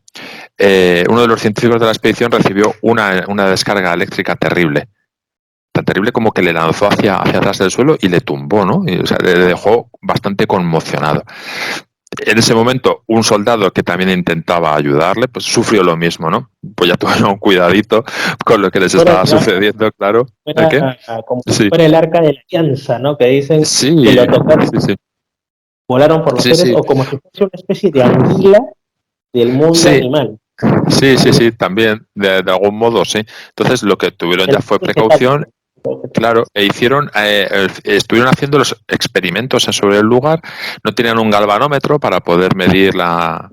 Speaker 3: uno de los científicos de la expedición recibió una descarga eléctrica terrible. Tan terrible como que le lanzó hacia atrás del suelo y le tumbó, ¿no? O sea, le dejó bastante conmocionado. En ese momento, un soldado que también intentaba ayudarle, pues sufrió lo mismo, ¿no? Pues ya tuvieron cuidadito con lo que les estaba sucediendo, claro. ¿De qué?
Speaker 2: Como si fuera el Arca de la Alianza, ¿no? Que dicen que lo tocaron, volaron por los aires, o como si fuese una especie de anguila del mundo animal.
Speaker 3: Sí, también, de algún modo, sí. Entonces, lo que tuvieron ya fue precaución. Claro, estuvieron haciendo los experimentos sobre el lugar. No tenían un galvanómetro para poder medir la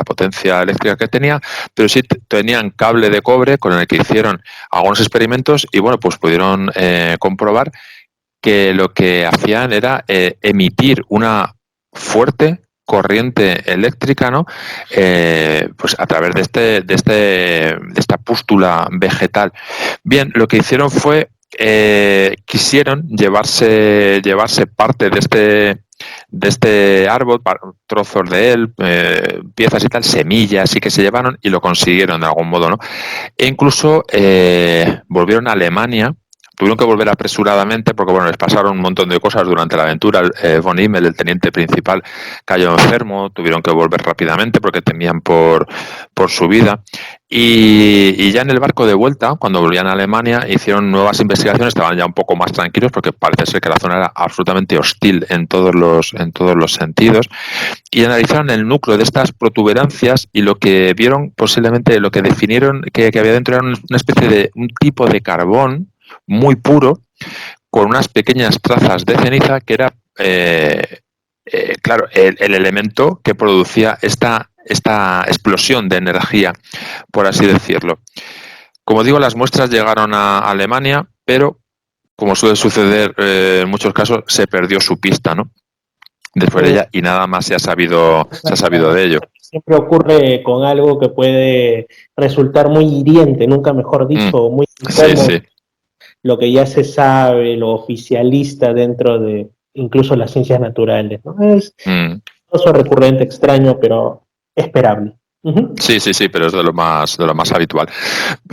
Speaker 3: potencia eléctrica que tenía, pero sí tenían cable de cobre con el que hicieron algunos experimentos, y bueno, pues pudieron comprobar que lo que hacían era emitir una fuerte corriente eléctrica, ¿no? Pues a través de esta pústula vegetal. Bien, lo que hicieron fue quisieron llevarse parte de este árbol, trozos de él, piezas y tal, semillas, y que se llevaron, y lo consiguieron de algún modo, ¿no? E incluso volvieron a Alemania. Tuvieron que volver apresuradamente porque, bueno, les pasaron un montón de cosas durante la aventura. Von Immel, el teniente principal, cayó enfermo. Tuvieron que volver rápidamente porque temían por su vida. Y ya en el barco de vuelta, cuando volvían a Alemania, hicieron nuevas investigaciones. Estaban ya un poco más tranquilos porque parece ser que la zona era absolutamente hostil en todos los sentidos. Y analizaron el núcleo de estas protuberancias, y lo que vieron, posiblemente lo que definieron que había dentro, era una especie de un tipo de carbón muy puro, con unas pequeñas trazas de ceniza, que era, claro, el elemento que producía esta explosión de energía, por así decirlo. Como digo, las muestras llegaron a Alemania, pero, como suele suceder en muchos casos, se perdió su pista, ¿no? Después de ella, y nada más se ha sabido de ello.
Speaker 2: Siempre ocurre con algo que puede resultar muy hiriente, nunca mejor dicho, muy incómodo.
Speaker 3: Sí.
Speaker 2: Lo que ya se sabe, lo oficialista dentro de incluso las ciencias naturales, ¿no? Es caso recurrente, extraño, pero esperable.
Speaker 3: Sí, pero es de lo más habitual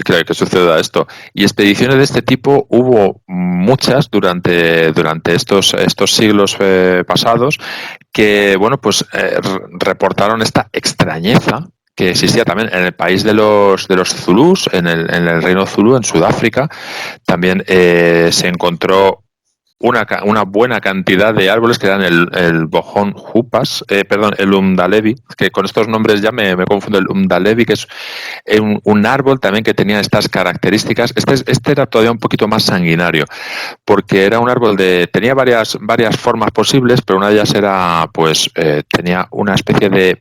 Speaker 3: que suceda esto. Y expediciones de este tipo hubo muchas durante estos siglos pasados, que, bueno, pues reportaron esta extrañeza que existía también en el país de los Zulús, en el reino Zulú, en Sudáfrica. También se encontró una buena cantidad de árboles que eran el bojón Upas, el Umdalevi, que con estos nombres ya me confundo. El Umdalevi, que es un árbol también que tenía estas características. Este era todavía un poquito más sanguinario, porque era un árbol tenía varias formas posibles, pero una de ellas era, pues, tenía una especie de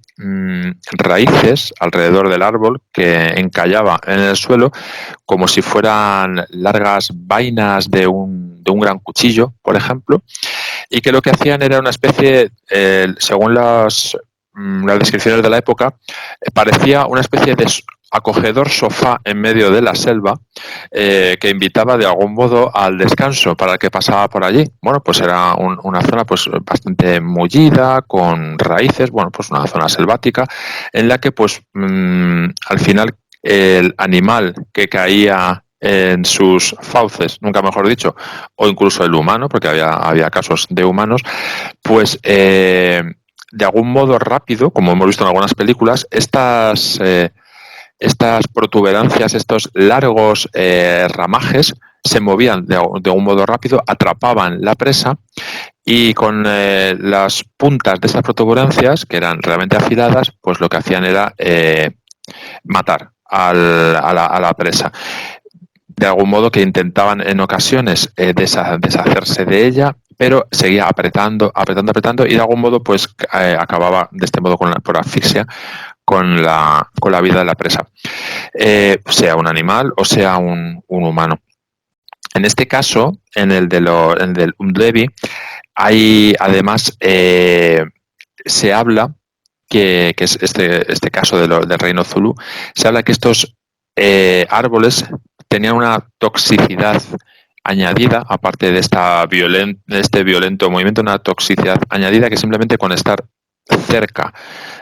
Speaker 3: raíces alrededor del árbol que encallaba en el suelo como si fueran largas vainas de un gran cuchillo, por ejemplo, y que lo que hacían era una especie, según las descripciones de la época, parecía una especie de acogedor sofá en medio de la selva, que invitaba de algún modo al descanso para el que pasaba por allí. Bueno, pues era una zona pues bastante mullida, con raíces, bueno, pues una zona selvática, en la que pues al final el animal que caía en sus fauces, nunca mejor dicho, o incluso el humano, porque había casos de humanos, pues de algún modo rápido, como hemos visto en algunas películas, estas protuberancias, estos largos ramajes, se movían de un modo rápido, atrapaban la presa y con las puntas de esas protuberancias, que eran realmente afiladas, pues lo que hacían era matar a la presa. De algún modo que intentaban en ocasiones deshacerse de ella, pero seguía apretando y de algún modo pues acababa de este modo por asfixia con la vida de la presa, sea un animal o sea un humano. En este caso, en el del Umdlevi, hay además se habla que es este caso del reino Zulu, se habla que estos árboles tenían una toxicidad añadida, aparte de este violento movimiento, una toxicidad añadida que simplemente con estar cerca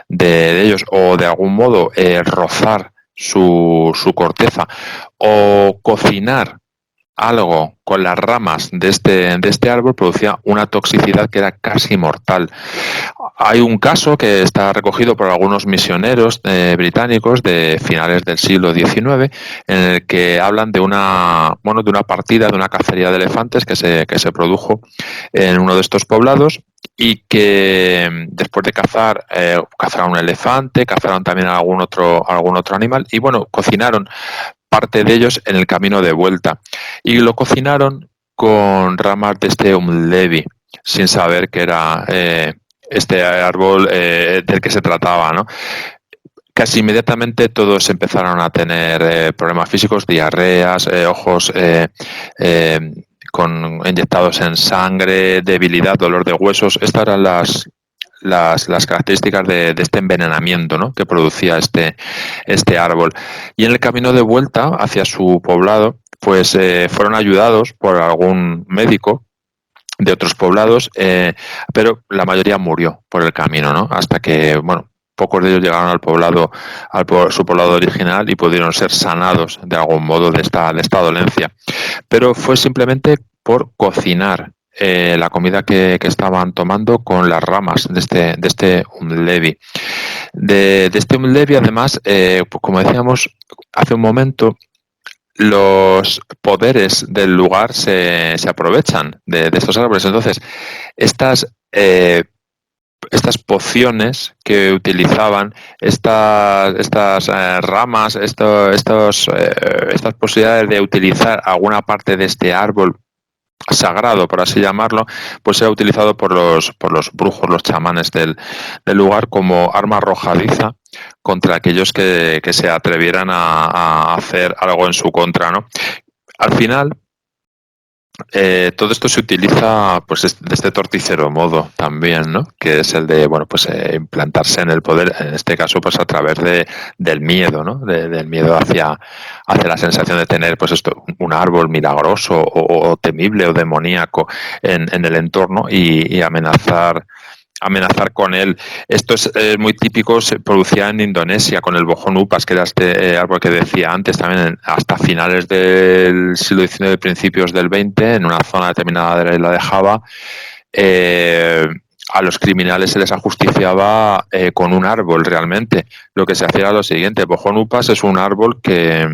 Speaker 3: de ellos o de algún modo rozar su corteza o cocinar algo con las ramas de este árbol producía una toxicidad que era casi mortal. Hay un caso que está recogido por algunos misioneros británicos de finales del siglo XIX, en el que hablan de una partida, de una cacería de elefantes que se produjo en uno de estos poblados, y que después de cazaron un elefante, cazaron también algún otro animal, y bueno, cocinaron parte de ellos en el camino de vuelta, y lo cocinaron con ramas de este Umdlevi, sin saber que era este árbol del que se trataba, ¿no? Casi inmediatamente todos empezaron a tener problemas físicos, diarreas, ojos inyectados en sangre, debilidad, dolor de huesos. Estas eran las características de este envenenamiento, ¿no?, que producía este árbol. Y en el camino de vuelta hacia su poblado, pues fueron ayudados por algún médico de otros poblados, pero la mayoría murió por el camino, ¿no?, hasta que, bueno, pocos de ellos llegaron su poblado original y pudieron ser sanados de algún modo de esta dolencia. Pero fue simplemente por cocinar la comida que estaban tomando con las ramas de este Umdlevi. De este Umdlevi, además, pues como decíamos hace un momento, los poderes del lugar se aprovechan de estos árboles. Entonces, estas pociones que utilizaban, estas ramas, estas posibilidades de utilizar alguna parte de este árbol sagrado, por así llamarlo, pues era utilizado por los brujos, los chamanes del lugar, como arma arrojadiza contra aquellos que se atrevieran a hacer algo en su contra, ¿no? Al final, todo esto se utiliza pues de este torticero modo también, ¿no?, que es el de, bueno, pues implantarse en el poder, en este caso pues a través del miedo, ¿no?, del miedo hacia la sensación de tener pues un árbol milagroso o temible o demoníaco en el entorno, y amenazar con él. Esto es muy típico, se producía en Indonesia con el bojón upas, que era este árbol que decía antes, también hasta finales del siglo XIX, principios del XX, en una zona determinada de la isla de Java. A los criminales se les ajusticiaba con un árbol realmente. Lo que se hacía era lo siguiente: el bojón upas es un árbol que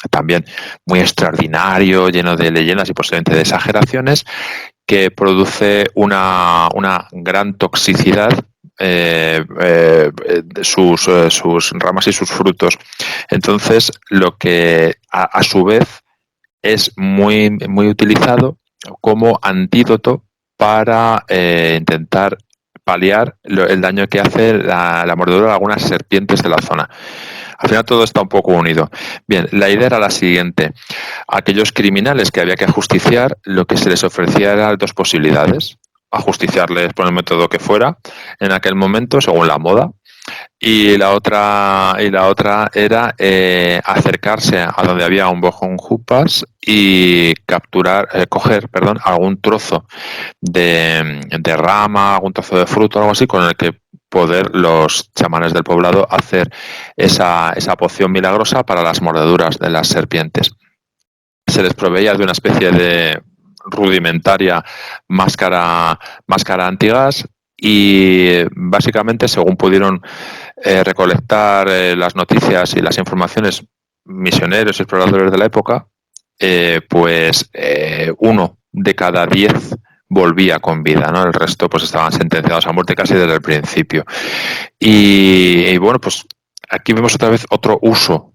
Speaker 3: también muy extraordinario, lleno de leyendas y posiblemente de exageraciones, que produce una gran toxicidad sus ramas y sus frutos. Entonces, lo que a su vez es muy, muy utilizado como antídoto para intentar paliar el daño que hace la mordedura de algunas serpientes de la zona. Al final todo está un poco unido. Bien, la idea era la siguiente. A aquellos criminales que había que ajusticiar, lo que se les ofrecía eran dos posibilidades. Ajusticiarles por el método que fuera en aquel momento, según la moda. Y la otra era acercarse a donde había un bojón jupas y coger algún trozo de rama, algún trozo de fruto, algo así, con el que poder los chamanes del poblado hacer esa poción milagrosa para las mordeduras de las serpientes. Se les proveía de una especie de rudimentaria máscara antigas y básicamente, según pudieron recolectar las noticias y las informaciones misioneros y exploradores de la época, uno de cada 10 volvía con vida, ¿no? El resto pues estaban sentenciados a muerte casi desde el principio. Y bueno, pues aquí vemos otra vez otro uso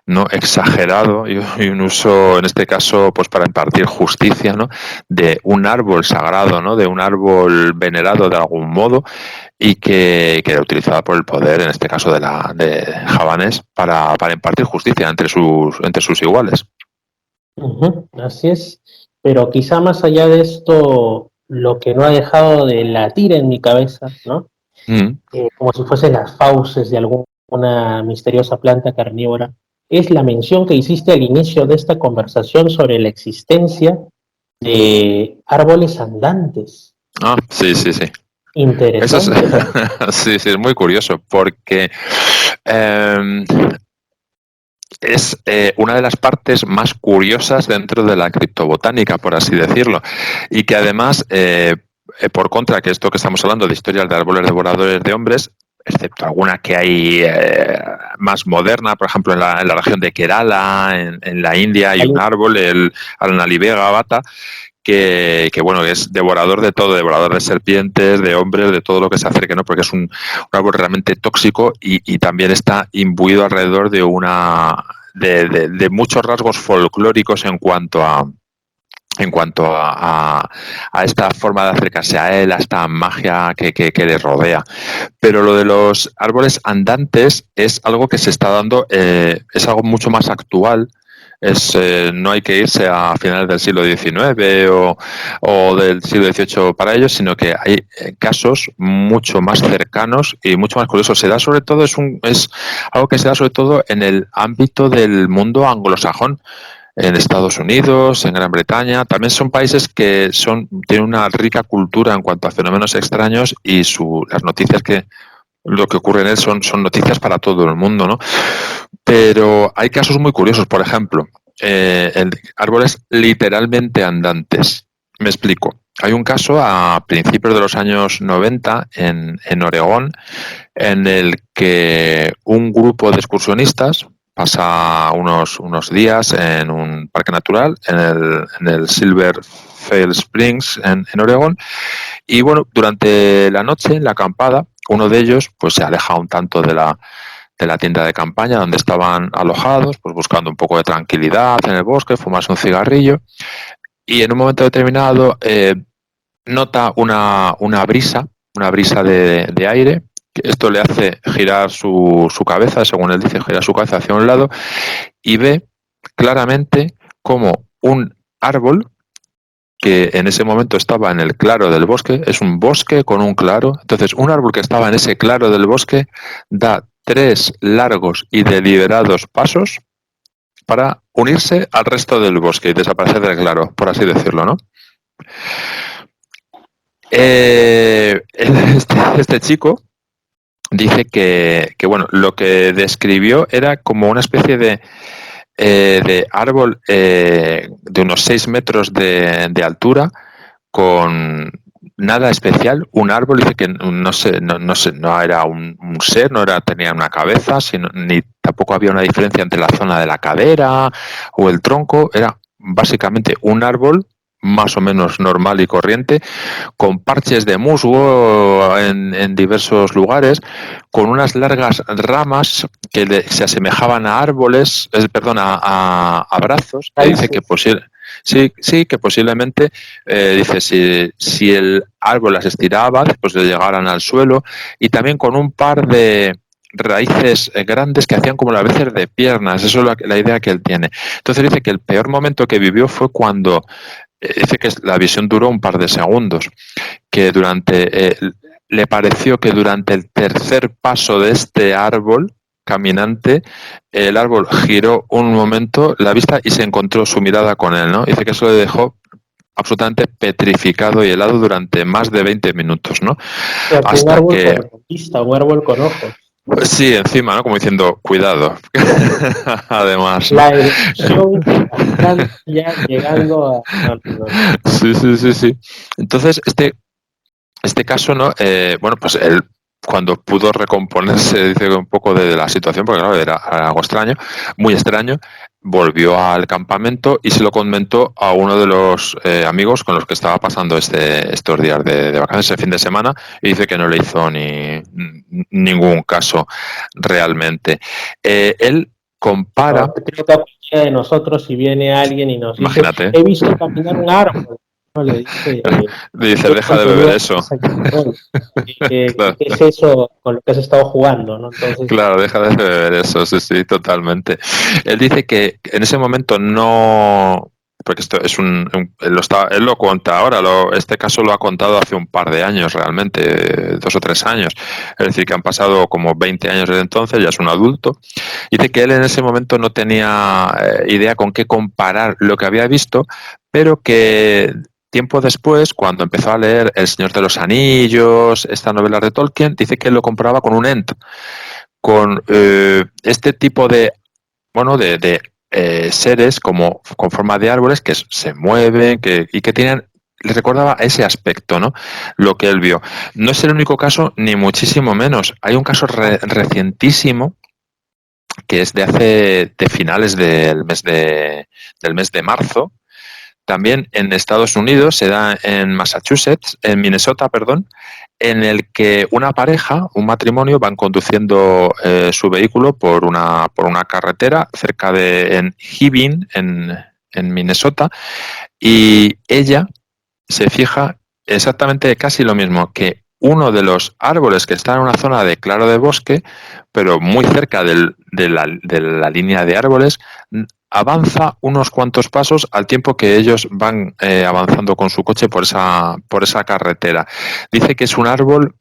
Speaker 3: no exagerado y un uso, en este caso, pues para impartir justicia, ¿no? De un árbol sagrado, ¿no? De un árbol venerado de algún modo y que era utilizado por el poder, en este caso de Javanés, para impartir justicia entre sus iguales.
Speaker 2: Así es, pero quizá más allá de esto, lo que no ha dejado de latir en mi cabeza, ¿no? Como si fuesen las fauces de alguna misteriosa planta carnívora, es la mención que hiciste al inicio de esta conversación sobre la existencia de árboles andantes.
Speaker 3: Ah, sí.
Speaker 2: Interesante.
Speaker 3: Sí, es muy curioso porque es una de las partes más curiosas dentro de la criptobotánica, por así decirlo, y que además, por contra, que esto que estamos hablando de historias de árboles devoradores de hombres, excepto alguna que hay más moderna, por ejemplo en la región de Kerala, en la India, hay un árbol, el Alnalivega bata, que bueno, es devorador de todo, devorador de serpientes, de hombres, de todo lo que se acerque, ¿no? Porque es un árbol realmente tóxico y también está imbuido alrededor de de muchos rasgos folclóricos en cuanto a esta forma de acercarse a él, a esta magia que le rodea. Pero lo de los árboles andantes es algo que se está dando, es algo mucho más actual. No hay que irse a finales del siglo XIX o del siglo XVIII para ello, sino que hay casos mucho más cercanos y mucho más curiosos. Se da sobre todo, es algo que se da sobre todo en el ámbito del mundo anglosajón. En Estados Unidos, en Gran Bretaña, también son países que tienen una rica cultura en cuanto a fenómenos extraños y las noticias lo que ocurre en él son noticias para todo el mundo, ¿no? Pero hay casos muy curiosos, por ejemplo, árboles literalmente andantes. Me explico. Hay un caso a principios de los años 90 en Oregón, en el que un grupo de excursionistas pasa unos días en un parque natural, en el Silver Fell Springs, en Oregón, y bueno, durante la noche, en la acampada, uno de ellos pues se aleja un tanto de la tienda de campaña donde estaban alojados, pues buscando un poco de tranquilidad en el bosque, fumarse un cigarrillo, y en un momento determinado nota una brisa de aire. Esto le hace girar su cabeza, según él dice, girar su cabeza hacia un lado y ve claramente como un árbol que en ese momento estaba en el claro del bosque, es un bosque con un claro, entonces un árbol que estaba en ese claro del bosque da 3 largos y deliberados pasos para unirse al resto del bosque y desaparecer del claro, por así decirlo, ¿no? Este chico dice que bueno, lo que describió era como una especie de árbol de unos 6 metros de altura, con nada especial, un árbol, dice que no era un ser, tenía una cabeza, ni tampoco había una diferencia entre la zona de la cadera o el tronco, era básicamente un árbol más o menos normal y corriente, con parches de musgo en diversos lugares, con unas largas ramas que se asemejaban a árboles, perdón, a brazos, que dice que sí, que posiblemente, dice, si el árbol las estiraba, pues le llegaran al suelo, y también con un par de raíces grandes que hacían como las veces de piernas. Eso es la idea que él tiene. Entonces dice que el peor momento que vivió fue cuando, dice que la visión duró un par de segundos, que le pareció que durante el tercer paso de este árbol caminante, el árbol giró un momento la vista y se encontró su mirada con él, ¿no? Dice que eso le dejó absolutamente petrificado y helado durante más de 20 minutos, ¿no?
Speaker 2: O sea, un
Speaker 3: Hasta
Speaker 2: árbol
Speaker 3: que...
Speaker 2: con vista, un árbol con ojos.
Speaker 3: Pues sí, encima, ¿no? Como diciendo, cuidado. Además, ¿no?
Speaker 2: La evolución está ya llegando a...
Speaker 3: Sí. Entonces, este caso, ¿no? Bueno, pues él, cuando pudo recomponerse, dice, un poco de la situación, porque claro, era algo extraño, muy extraño, volvió al campamento y se lo comentó a uno de los amigos con los que estaba pasando estos días de vacaciones, ese fin de semana, y dice que no le hizo ningún caso realmente. Él compara...
Speaker 2: No, creo que a cualquiera de nosotros, si viene alguien y nos dice,
Speaker 3: Imagínate.
Speaker 2: he visto caminar un árbol, no le dice,
Speaker 3: dice, deja de beber eso.
Speaker 2: ¿Qué
Speaker 3: Claro.
Speaker 2: es eso con lo que has estado jugando? ¿No? Entonces,
Speaker 3: claro, deja de beber eso, sí, totalmente. Él dice que en ese momento no, porque esto es él lo cuenta ahora, este caso lo ha contado hace un par de años realmente, 2 o 3 años, es decir, que han pasado como 20 años desde entonces, ya es un adulto. Dice que él en ese momento no tenía idea con qué comparar lo que había visto, pero que tiempo después, cuando empezó a leer El Señor de los Anillos, estas novelas de Tolkien, dice que lo comparaba con un Ent, con este tipo de, bueno, de seres como con forma de árboles que se mueven y que tienen, le recordaba ese aspecto, ¿no? Lo que él vio. No es el único caso, ni muchísimo menos. Hay un caso recientísimo que es de finales del mes de marzo. También en Estados Unidos se da en Minnesota, perdón, en el que una pareja, un matrimonio, van conduciendo su vehículo por una carretera cerca en Hibbing, en Minnesota, y ella se fija exactamente casi lo mismo, que uno de los árboles que está en una zona de claro de bosque, pero muy cerca de la línea de árboles, avanza unos cuantos pasos al tiempo que ellos van avanzando con su coche por esa carretera. Dice que es un árbol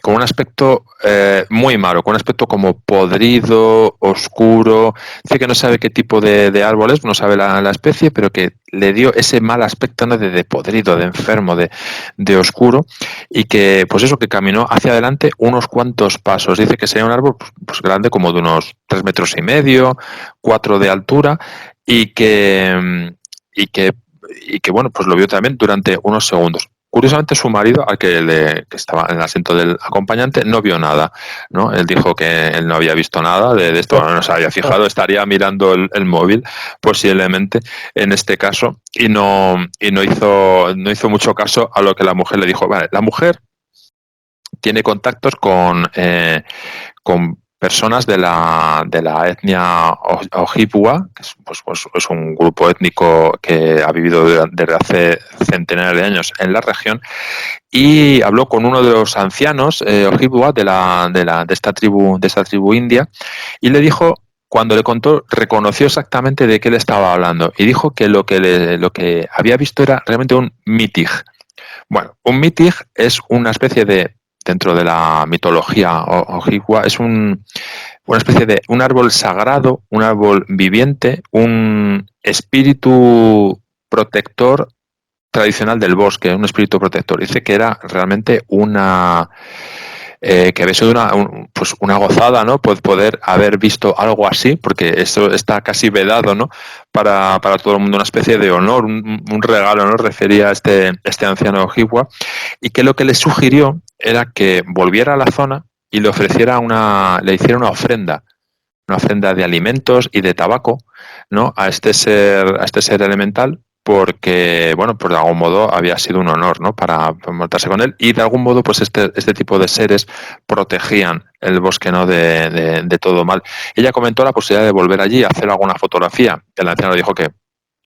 Speaker 3: con un aspecto muy malo, con un aspecto como podrido, oscuro. Dice que no sabe qué tipo de árbol es, no sabe la especie, pero que le dio ese mal aspecto, ¿no? de podrido, de enfermo, de oscuro, y que, pues eso, que caminó hacia adelante unos cuantos pasos. Dice que sería un árbol pues grande, como de unos 3,5 metros, 4 de altura, y que bueno, pues lo vio también durante unos segundos. Curiosamente, su marido, al que estaba en el asiento del acompañante, no vio nada, ¿no? Él dijo que él no había visto nada de esto, no se había fijado, estaría mirando el móvil, posiblemente, en este caso, y no hizo mucho caso a lo que la mujer le dijo. Vale, la mujer tiene contactos con personas de la etnia Ojibwa, que es un grupo étnico que ha vivido desde hace centenares de años en la región, y habló con uno de los ancianos Ojibwa de esta tribu india, y le dijo, cuando le contó, reconoció exactamente de qué le estaba hablando, y dijo que lo que había visto era realmente un mitig. Bueno, un mitig es una especie dentro de la mitología ojibwa, es una especie de un árbol sagrado, un árbol viviente, un espíritu protector tradicional del bosque, un espíritu protector. Dice que era realmente que había sido una gozada, ¿no? Poder haber visto algo así, porque eso está casi vedado, ¿no? Para todo el mundo, una especie de honor, un regalo, ¿no? Refería a este anciano ojibwa, y que lo que le sugirió era que volviera a la zona y le hiciera una ofrenda de alimentos y de tabaco, ¿no? a este ser elemental, porque, bueno, pues de algún modo había sido un honor, ¿no?, para montarse con él, y de algún modo pues este tipo de seres protegían el bosque, ¿no?, de todo mal. Ella comentó la posibilidad de volver allí a hacer alguna fotografía. El anciano dijo que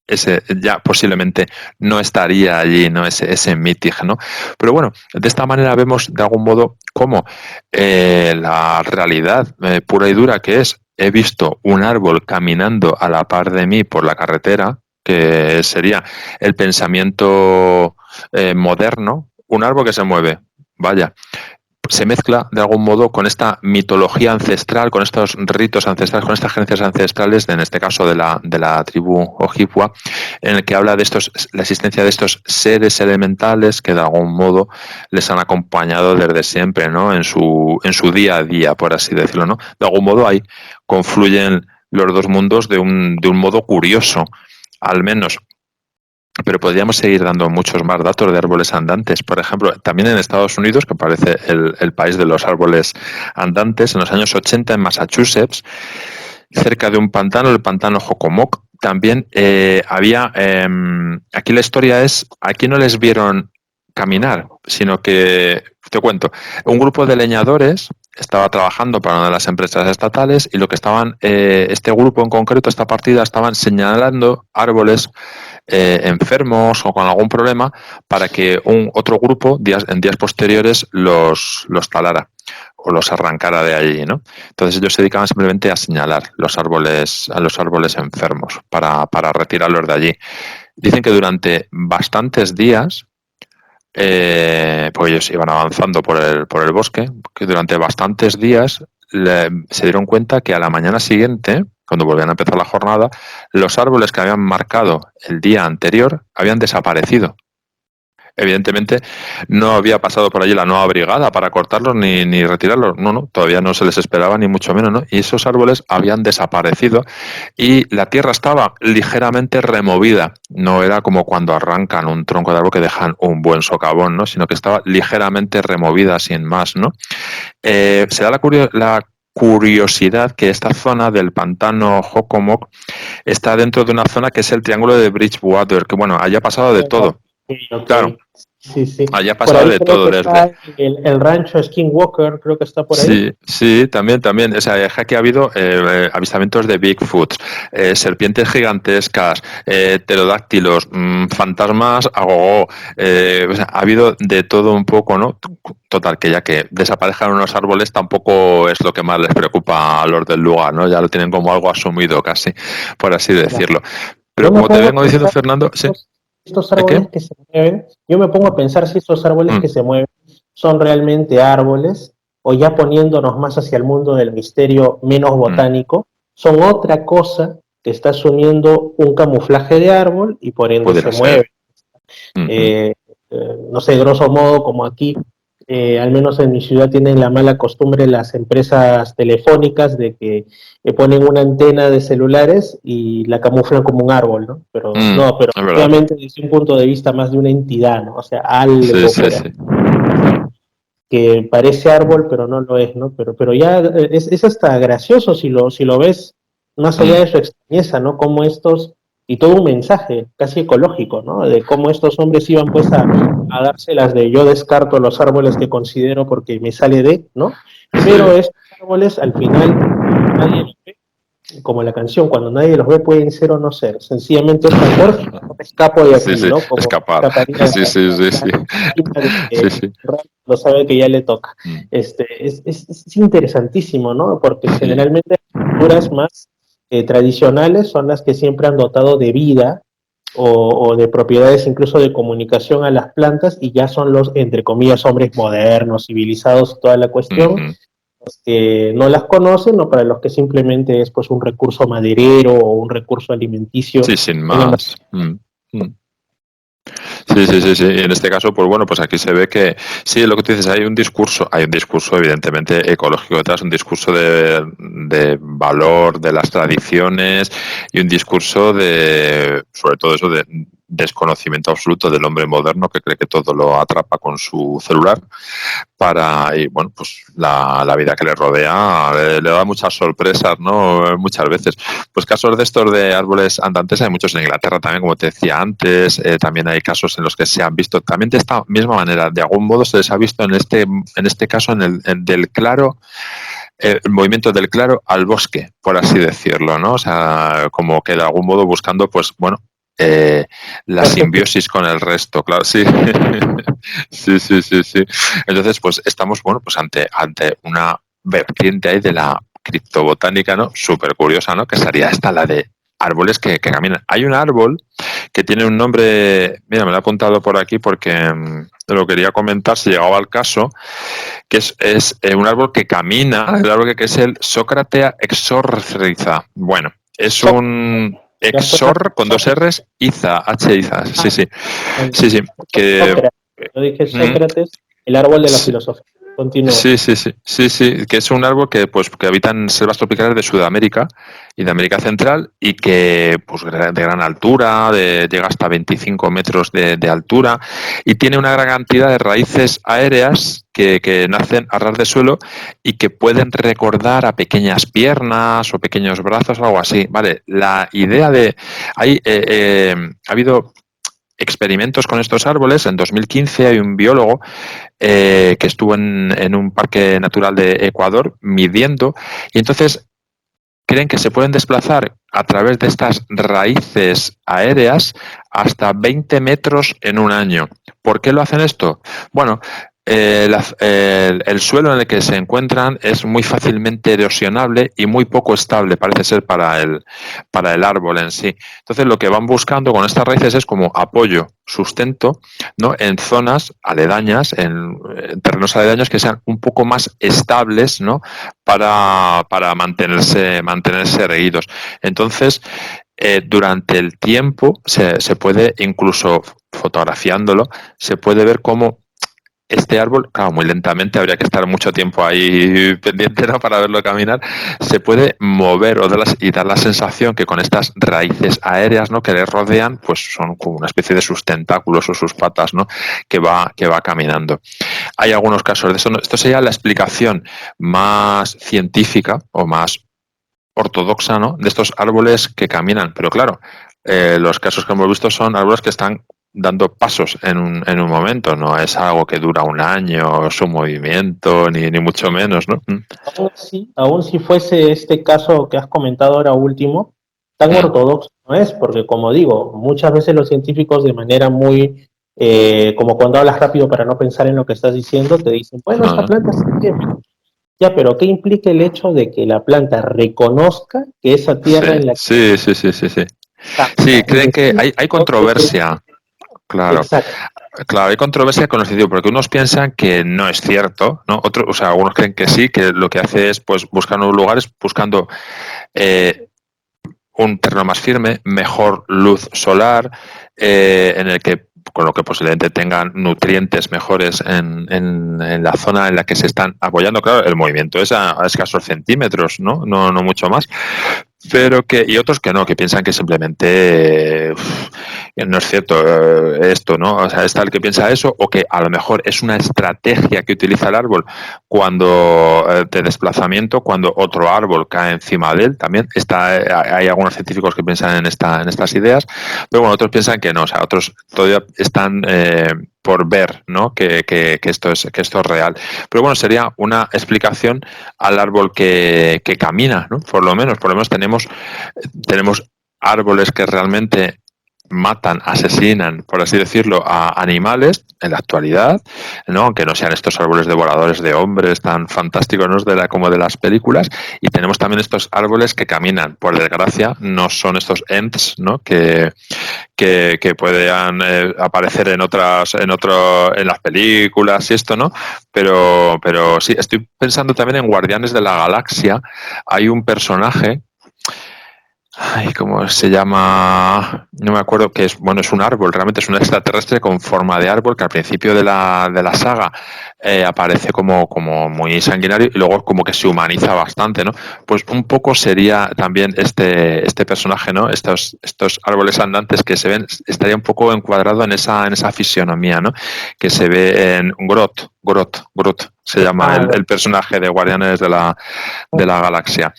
Speaker 3: ese ya posiblemente no estaría allí, ¿no?, ese mítig, ¿no? Pero bueno, de esta manera vemos de algún modo cómo la realidad pura y dura que es: he visto un árbol caminando a la par de mí por la carretera, que sería el pensamiento moderno, un árbol que se mueve, vaya, se mezcla de algún modo con esta mitología ancestral, con estos ritos ancestrales, con estas creencias ancestrales, en este caso de la tribu Ojibwa, en el que habla de la existencia de estos seres elementales que de algún modo les han acompañado desde siempre, ¿no?, en su día a día, por así decirlo, ¿no? De algún modo ahí confluyen los dos mundos de un modo curioso, al menos. Pero podríamos seguir dando muchos más datos de árboles andantes. Por ejemplo, también en Estados Unidos, que parece el país de los árboles andantes, en los años 80 en Massachusetts, cerca de un pantano, el pantano Jocomoc, también había... aquí la historia es, aquí no les vieron caminar, sino que, te cuento, un grupo de leñadores estaba trabajando para una de las empresas estatales, y lo que estaban, este grupo en concreto, esta partida, estaban señalando árboles enfermos o con algún problema para que otro grupo en días posteriores los talara o los arrancara de allí, ¿no? Entonces ellos se dedicaban simplemente a señalar a los árboles enfermos para retirarlos de allí. Dicen que durante bastantes días, pues ellos iban avanzando por el bosque, que durante bastantes días se dieron cuenta que a la mañana siguiente, cuando volvían a empezar la jornada, los árboles que habían marcado el día anterior habían desaparecido. Evidentemente no había pasado por allí la nueva brigada para cortarlos ni retirarlos. No, todavía no se les esperaba, ni mucho menos, ¿no? Y esos árboles habían desaparecido y la tierra estaba ligeramente removida. No era como cuando arrancan un tronco de árbol que dejan un buen socavón, ¿no?, sino que estaba ligeramente removida, sin más, ¿no? Se da la curiosidad que esta zona del pantano Jocomoc está dentro de una zona que es el Triángulo de Bridgewater, que bueno, allá ha pasado de todo.
Speaker 2: Okay.
Speaker 3: Claro.
Speaker 2: Sí.
Speaker 3: Allá ha
Speaker 2: Por
Speaker 3: pasado
Speaker 2: ahí
Speaker 3: de
Speaker 2: creo
Speaker 3: todo,
Speaker 2: que está el rancho Skinwalker, creo que está por ahí.
Speaker 3: Sí, también. O sea, aquí ha habido avistamientos de Bigfoot, serpientes gigantescas, pterodáctilos, fantasmas a gogo. O sea, ha habido de todo un poco, ¿no? Total, que ya que desaparezcan unos árboles tampoco es lo que más les preocupa a los del lugar, ¿no? Ya lo tienen como algo asumido casi, por así decirlo. Pero como te vengo diciendo, Fernando, sí.
Speaker 2: Estos árboles que se mueven, yo me pongo a pensar si estos árboles que se mueven son realmente árboles, o ya poniéndonos más hacia el mundo del misterio menos botánico, son otra cosa que está asumiendo un camuflaje de árbol y por ende se mueve. No sé, grosso modo, como aquí, al menos en mi ciudad tienen la mala costumbre las empresas telefónicas de que ponen una antena de celulares y la camuflan como un árbol, ¿no? Pero obviamente desde un punto de vista más de una entidad, ¿no? O sea, algo que parece árbol pero no lo es, ¿no? Pero ya es hasta gracioso si lo ves más allá de su extrañeza, ¿no? Como estos, y todo un mensaje casi ecológico, ¿no? De cómo estos hombres iban pues a dárselas de yo descarto los árboles que considero porque me sale de, ¿no? Pero estos árboles al final nadie los ve, como la canción, cuando nadie los ve pueden ser o no ser, sencillamente es tan fuerte, no me escapo de aquí, ¿no? Como
Speaker 3: escapar.
Speaker 2: Lo sabe que ya le toca. Es interesantísimo, ¿no? Porque generalmente las culturas más tradicionales son las que siempre han dotado de vida o de propiedades incluso de comunicación a las plantas, y ya son los, entre comillas, hombres modernos, civilizados, toda la cuestión, los que no las conocen, o para los que simplemente es pues un recurso maderero o un recurso alimenticio.
Speaker 3: Sí, sin más. Sí. Y en este caso, pues bueno, pues aquí se ve que sí, lo que tú dices, hay un discurso evidentemente ecológico detrás, un discurso de valor de las tradiciones y un discurso de, sobre todo eso, de desconocimiento absoluto del hombre moderno que cree que todo lo atrapa con su celular y bueno, pues la vida que le rodea le da muchas sorpresas, ¿no? Muchas veces. Pues casos de estos de árboles andantes hay muchos en Inglaterra también, como te decía antes. También hay casos en los que se han visto también de esta misma manera. De algún modo se les ha visto en este caso del claro, el movimiento del claro al bosque, por así decirlo, ¿no? O sea, como que de algún modo buscando, pues bueno, la simbiosis con el resto, claro, sí. Sí. Entonces, pues estamos, bueno, pues ante una vertiente ahí de la criptobotánica, ¿no? Súper curiosa, ¿no? Que sería esta, la de árboles que caminan. Hay un árbol que tiene un nombre, mira, me lo he apuntado por aquí porque lo quería comentar si llegaba al caso, que es un árbol que camina, el árbol que es el Socratea exorciza. Bueno, es un exor con dos R's, Iza, H-Iza, sí, que...
Speaker 2: Yo dije Sócrates, el árbol de la filosofía. Continúa.
Speaker 3: Sí, que es un árbol que habita en selvas tropicales de Sudamérica y de América Central y que pues de gran altura, llega hasta 25 metros de altura y tiene una gran cantidad de raíces aéreas que nacen a ras de suelo y que pueden recordar a pequeñas piernas o pequeños brazos o algo así. Vale, la idea de... ha habido experimentos con estos árboles. En 2015 hay un biólogo que estuvo en un parque natural de Ecuador midiendo y entonces creen que se pueden desplazar a través de estas raíces aéreas hasta 20 metros en un año. ¿Por qué lo hacen esto? Bueno, el suelo en el que se encuentran es muy fácilmente erosionable y muy poco estable, parece ser, para el árbol en sí. Entonces, lo que van buscando con estas raíces es como apoyo, sustento, ¿no? En zonas aledañas, en terrenos aledaños que sean un poco más estables, ¿no? Para mantenerse erguidos. Entonces, durante el tiempo se puede, incluso fotografiándolo, se puede ver cómo este árbol, claro, muy lentamente, habría que estar mucho tiempo ahí pendiente, ¿no? Para verlo caminar, se puede mover y dar la sensación que con estas raíces aéreas, ¿no? Que le rodean, pues son como una especie de sus tentáculos o sus patas, ¿no? Que va caminando. Hay algunos casos de eso. Esto sería la explicación más científica o más ortodoxa, ¿no? De estos árboles que caminan. Pero claro, los casos que hemos visto son árboles que están dando pasos en un momento, no es algo que dura un año, su movimiento, ni mucho menos, ¿no?
Speaker 2: Aún si fuese este caso que has comentado ahora último, tan ortodoxo no es, porque como digo, muchas veces los científicos de manera muy, como cuando hablas rápido para no pensar en lo que estás diciendo, te dicen, bueno, esta planta está bien. Ya, pero ¿qué implica el hecho de que la planta reconozca que esa tierra en la que...
Speaker 3: Sí, creen que hay controversia. Claro.
Speaker 2: Exacto.
Speaker 3: Claro, hay controversia con los científicos, porque unos piensan que no es cierto, ¿no? Algunos creen que sí, que lo que hace es pues buscar nuevos lugares, buscando un terreno más firme, mejor luz solar, en el que con lo que posiblemente tengan nutrientes mejores en la zona en la que se están apoyando. Claro, el movimiento es a escasos centímetros, ¿no? No mucho más. Pero y otros que no, que piensan que simplemente no es cierto esto, ¿no? O sea, está el que piensa eso, o que a lo mejor es una estrategia que utiliza el árbol cuando de desplazamiento, cuando otro árbol cae encima de él. También hay algunos científicos que piensan en estas ideas, pero bueno, otros piensan que no, o sea, otros todavía están por ver, ¿no? Que esto es real. Pero bueno, sería una explicación al árbol que camina, ¿no? Por lo menos tenemos árboles que realmente matan, asesinan, por así decirlo, a animales en la actualidad, ¿no? Aunque no sean estos árboles devoradores de hombres tan fantásticos, ¿no? Como de las películas. Y tenemos también estos árboles que caminan. Por desgracia, no son estos ents, ¿no? Que puedan aparecer en las películas y esto, ¿no? Pero sí, estoy pensando también en Guardianes de la Galaxia. Hay un personaje, Ay, ¿cómo se llama? No me acuerdo, que es, bueno, es un árbol, realmente es un extraterrestre con forma de árbol que al principio de la saga aparece como muy sanguinario y luego como que se humaniza bastante, ¿no? Pues un poco sería también este personaje, ¿no? Estos árboles andantes que se ven, estaría un poco encuadrado en esa fisionomía, ¿no? Que se ve en Groot se llama
Speaker 2: Ah,
Speaker 3: el personaje de Guardianes de la Galaxia.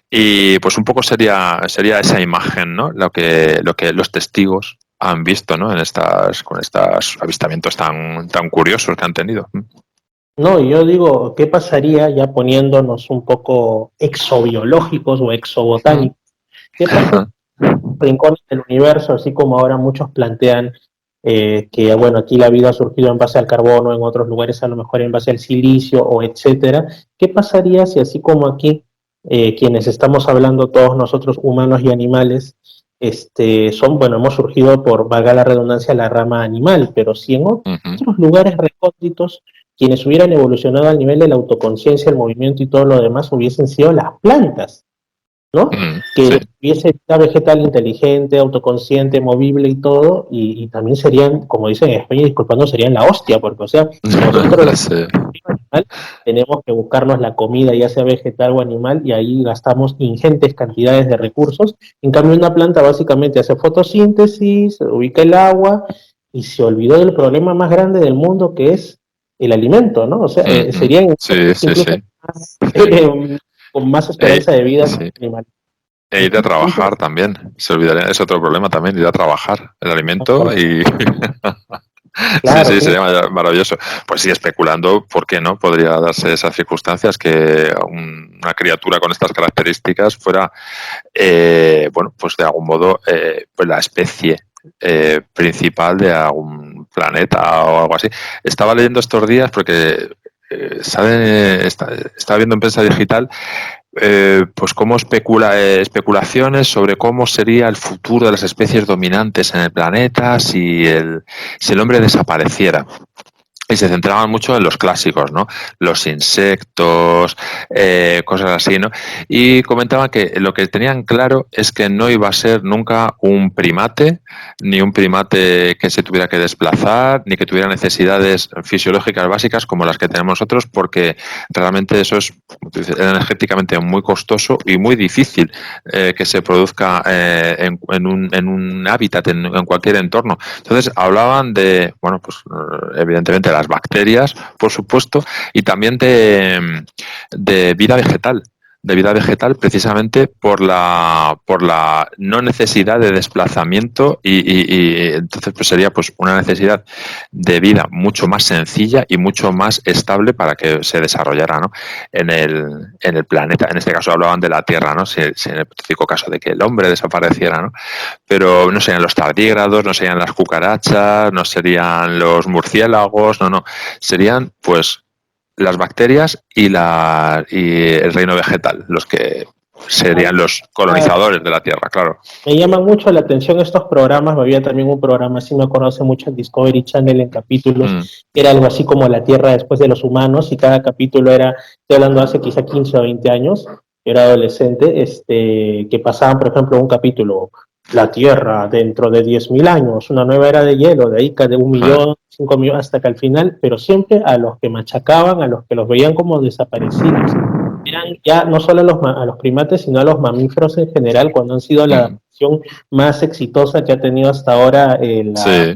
Speaker 3: Y pues un poco sería esa imagen, ¿no? Lo que los testigos han visto, ¿no? Con estos avistamientos tan curiosos que han tenido.
Speaker 2: no, yo digo, ¿qué pasaría ya poniéndonos un poco exobiológicos o exobotánicos? ¿Qué pasaría en rincones del universo, así como ahora muchos plantean que, bueno, aquí la vida ha surgido en base al carbono, en otros lugares a lo mejor en base al silicio o etcétera? ¿Qué pasaría si así como aquí, quienes estamos hablando todos nosotros, humanos y animales, bueno, hemos surgido por, valga la redundancia, la rama animal, pero si en otros lugares recónditos quienes hubieran evolucionado al nivel de la autoconciencia, el movimiento y todo lo demás hubiesen sido las plantas, ¿no?
Speaker 3: Sí.
Speaker 2: Que hubiese vida vegetal inteligente, autoconsciente, movible y todo, y también serían, como dicen en España, disculpando, serían la hostia, porque, o sea, nosotros los
Speaker 3: Sí.
Speaker 2: animal, tenemos que buscarnos la comida, ya sea vegetal o animal, y ahí gastamos ingentes cantidades de recursos. En cambio, una planta básicamente hace fotosíntesis, ubica el agua, y se olvidó del problema más grande del mundo, que es el alimento, ¿no? O sea, serían
Speaker 3: Sí, sí,
Speaker 2: incluso
Speaker 3: sí.
Speaker 2: más, con más
Speaker 3: E,
Speaker 2: esperanza de vida que
Speaker 3: sí.
Speaker 2: el animal.
Speaker 3: E ir a trabajar también. Se olvidaría, es otro problema también, ir a trabajar el alimento y... Sí,
Speaker 2: Claro,
Speaker 3: sí,
Speaker 2: sí.
Speaker 3: sería maravilloso. Pues sí, especulando, ¿por qué no? Podría darse esas circunstancias que una criatura con estas características fuera, bueno, pues de algún modo, pues la especie principal de algún planeta o algo así. Estaba leyendo estos días porque estaba viendo en prensa digital pues cómo especulaciones sobre cómo sería el futuro de las especies dominantes en el planeta si el hombre desapareciera. Y se centraban mucho en los clásicos, ¿no? Los insectos, cosas así, ¿no? Y comentaban que lo que tenían claro es que no iba a ser nunca un primate, ni un primate que se tuviera que desplazar, ni que tuviera necesidades fisiológicas básicas como las que tenemos nosotros, porque realmente eso es energéticamente muy costoso y muy difícil que se produzca en un hábitat, en cualquier entorno. Entonces hablaban de, bueno, pues evidentemente las bacterias, por supuesto, y también de vida vegetal precisamente por la no necesidad de desplazamiento y entonces pues sería pues una necesidad de vida mucho más sencilla y mucho más estable para que se desarrollara, ¿no? en el planeta. En este caso hablaban de la Tierra, ¿no? Si en el hipotético caso de que el hombre desapareciera, ¿no? Pero no serían los tardígrados, no serían las cucarachas, no serían los murciélagos, no, serían pues las bacterias y el reino vegetal, los que serían los colonizadores de la Tierra, claro.
Speaker 2: Me llaman mucho la atención estos programas. Había también un programa, así me acuerdo hace mucho, en Discovery Channel, en capítulos, que era algo así como La Tierra después de los humanos, y cada capítulo era, estoy hablando hace quizá 15 o 20 años, yo era adolescente, que pasaban, por ejemplo, un capítulo, La Tierra dentro de 10.000 años, una nueva era de hielo, de ahí de 1 millón, 5 millones, hasta que al final, pero siempre a los que machacaban, a los que los veían como desaparecidos, eran ya no solo a los primates, sino a los mamíferos en general, cuando han sido la adaptación más exitosa que ha tenido hasta ahora
Speaker 3: Sí.